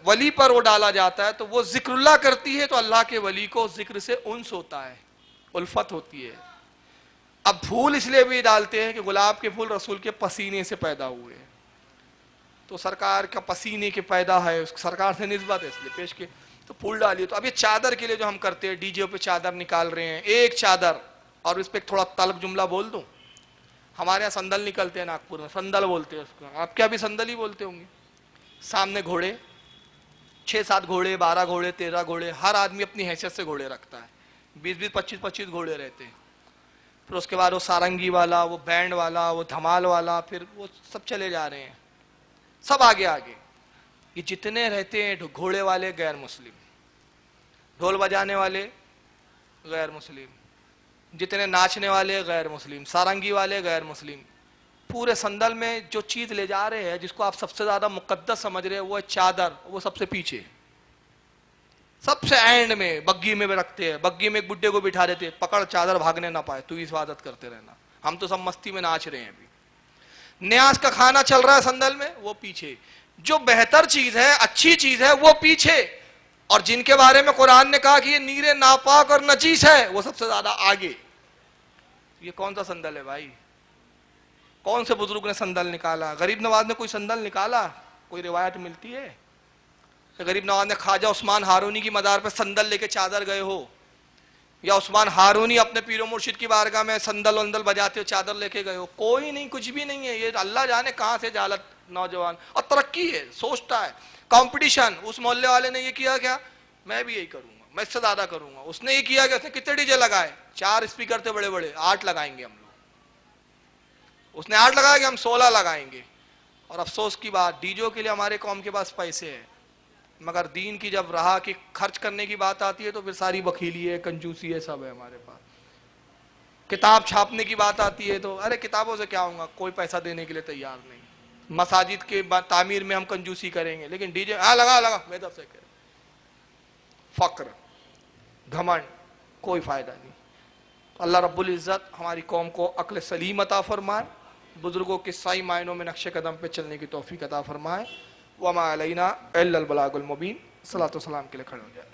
Speaker 2: ولی پر وہ ڈالا جاتا ہے تو وہ ذکر اللہ کرتی ہے, تو اللہ کے ولی کو ذکر سے انس ہوتا ہے, الفت ہوتی ہے. اب پھول اس لیے بھی ڈالتے ہیں کہ گلاب کے پھول رسول کے پسینے سے پیدا ہوئے, تو سرکار کا پسینے کے پیدا ہے, سرکار سے نسبت ہے, اس لیے پیش کے تو پھول ڈالیے. تو اب یہ چادر کے لیے جو ہم کرتے ہیں, ڈی جے پہ چادر نکال رہے ہیں, ایک چادر. اور اس پہ ایک تھوڑا طلب جملہ بول دوں, ہمارے یہاں سندل نکلتے ہیں ناگپور میں, سندل بولتے ہیں اس کو, آپ کیا بھی سندل ہی بولتے ہوں گے. سامنے گھوڑے, 6-7 گھوڑے, 12 گھوڑے, 13 گھوڑے, ہر آدمی اپنی حیثیت سے گھوڑے رکھتا ہے, 20-20, 25-25 گھوڑے رہتے ہیں. پھر اس کے بعد وہ سارنگی والا, وہ بینڈ والا, وہ دھمال والا, پھر وہ سب چلے جا رہے ہیں, سب آگے آگے. یہ جتنے رہتے ہیں گھوڑے والے غیر مسلم, ڈھول بجانے والے غیر مسلم, جتنے ناچنے والے غیر مسلم, سارنگی والے غیر مسلم. پورے سندل میں جو چیز لے جا رہے ہیں, جس کو آپ سب سے زیادہ مقدس سمجھ رہے ہیں, وہ ہے چادر, وہ سب سے پیچھے, سب سے اینڈ میں بگی میں رکھتے ہیں. بگی میں ایک بڈھے کو بٹھا دیتے, پکڑ چادر بھاگنے نہ پائے, تو حفاظت کرتے رہنا. ہم تو سب مستی میں ناچ رہے ہیں. ابھی نیاز کا کھانا چل رہا ہے سندل میں, وہ پیچھے. جو بہتر چیز ہے, اچھی چیز ہے, وہ پیچھے. اور جن کے بارے میں قرآن نے کہا کہ یہ نیرے ناپاک اور نجیس ہے, وہ سب سے زیادہ آگے. یہ کون سا سندل ہے بھائی؟ کون سے بزرگ نے سندل نکالا؟ غریب نواز نے کوئی سندل نکالا؟ کوئی روایت ملتی ہے کہ غریب نواز نے خواجہ عثمان ہارونی کی مزار پہ سندل لے کے چادر گئے ہو, یا عثمان ہارونی اپنے پیر و مرشد کی بارگاہ میں سندل وندل بجاتے ہو چادر لے کے گئے ہو؟ کوئی نہیں, کچھ بھی نہیں ہے. یہ اللہ جانے کہاں سے جہالت نوجوان, اور ترقی ہے, سوچتا ہے کمپٹیشن. اس محلے والے نے یہ کیا, کیا میں بھی یہی کروں گا, میں اس سے زیادہ کروں گا. اس نے یہ کیا کہ اس نے کتنے ڈی جے لگائے, 4 اسپیکر تھے بڑے بڑے, 8 لگائیں گے ہم لوگ. اس نے 8 لگایا کہ ہم 16 لگائیں گے. اور افسوس کی بات, ڈی جے کے لیے ہمارے قوم کے پاس پیسے ہیں, مگر دین کی جب رہا کہ خرچ کرنے کی بات آتی ہے تو پھر ساری بخیلی ہے, کنجوسی ہے, سب ہے ہمارے پاس. کتاب چھاپنے کی بات آتی ہے تو ارے کتابوں سے کیا ہوں گا, کوئی پیسہ دینے کے لیے تیار نہیں. مساجد کے تعمیر میں ہم کنجوسی کریں گے, لیکن ڈی جے لگا میں طرف سے کریں. فقر, گھمنڈ, کوئی فائدہ نہیں. اللہ رب العزت ہماری قوم کو عقل سلیم عطا فرمائے, بزرگوں کے صحیح معنوں میں نقش قدم پہ چلنے کی توفیق عطا فرمائے. وما علینا الا البلاغ المبین. صلاۃ و سلام کے لیے کھڑے ہو جائے.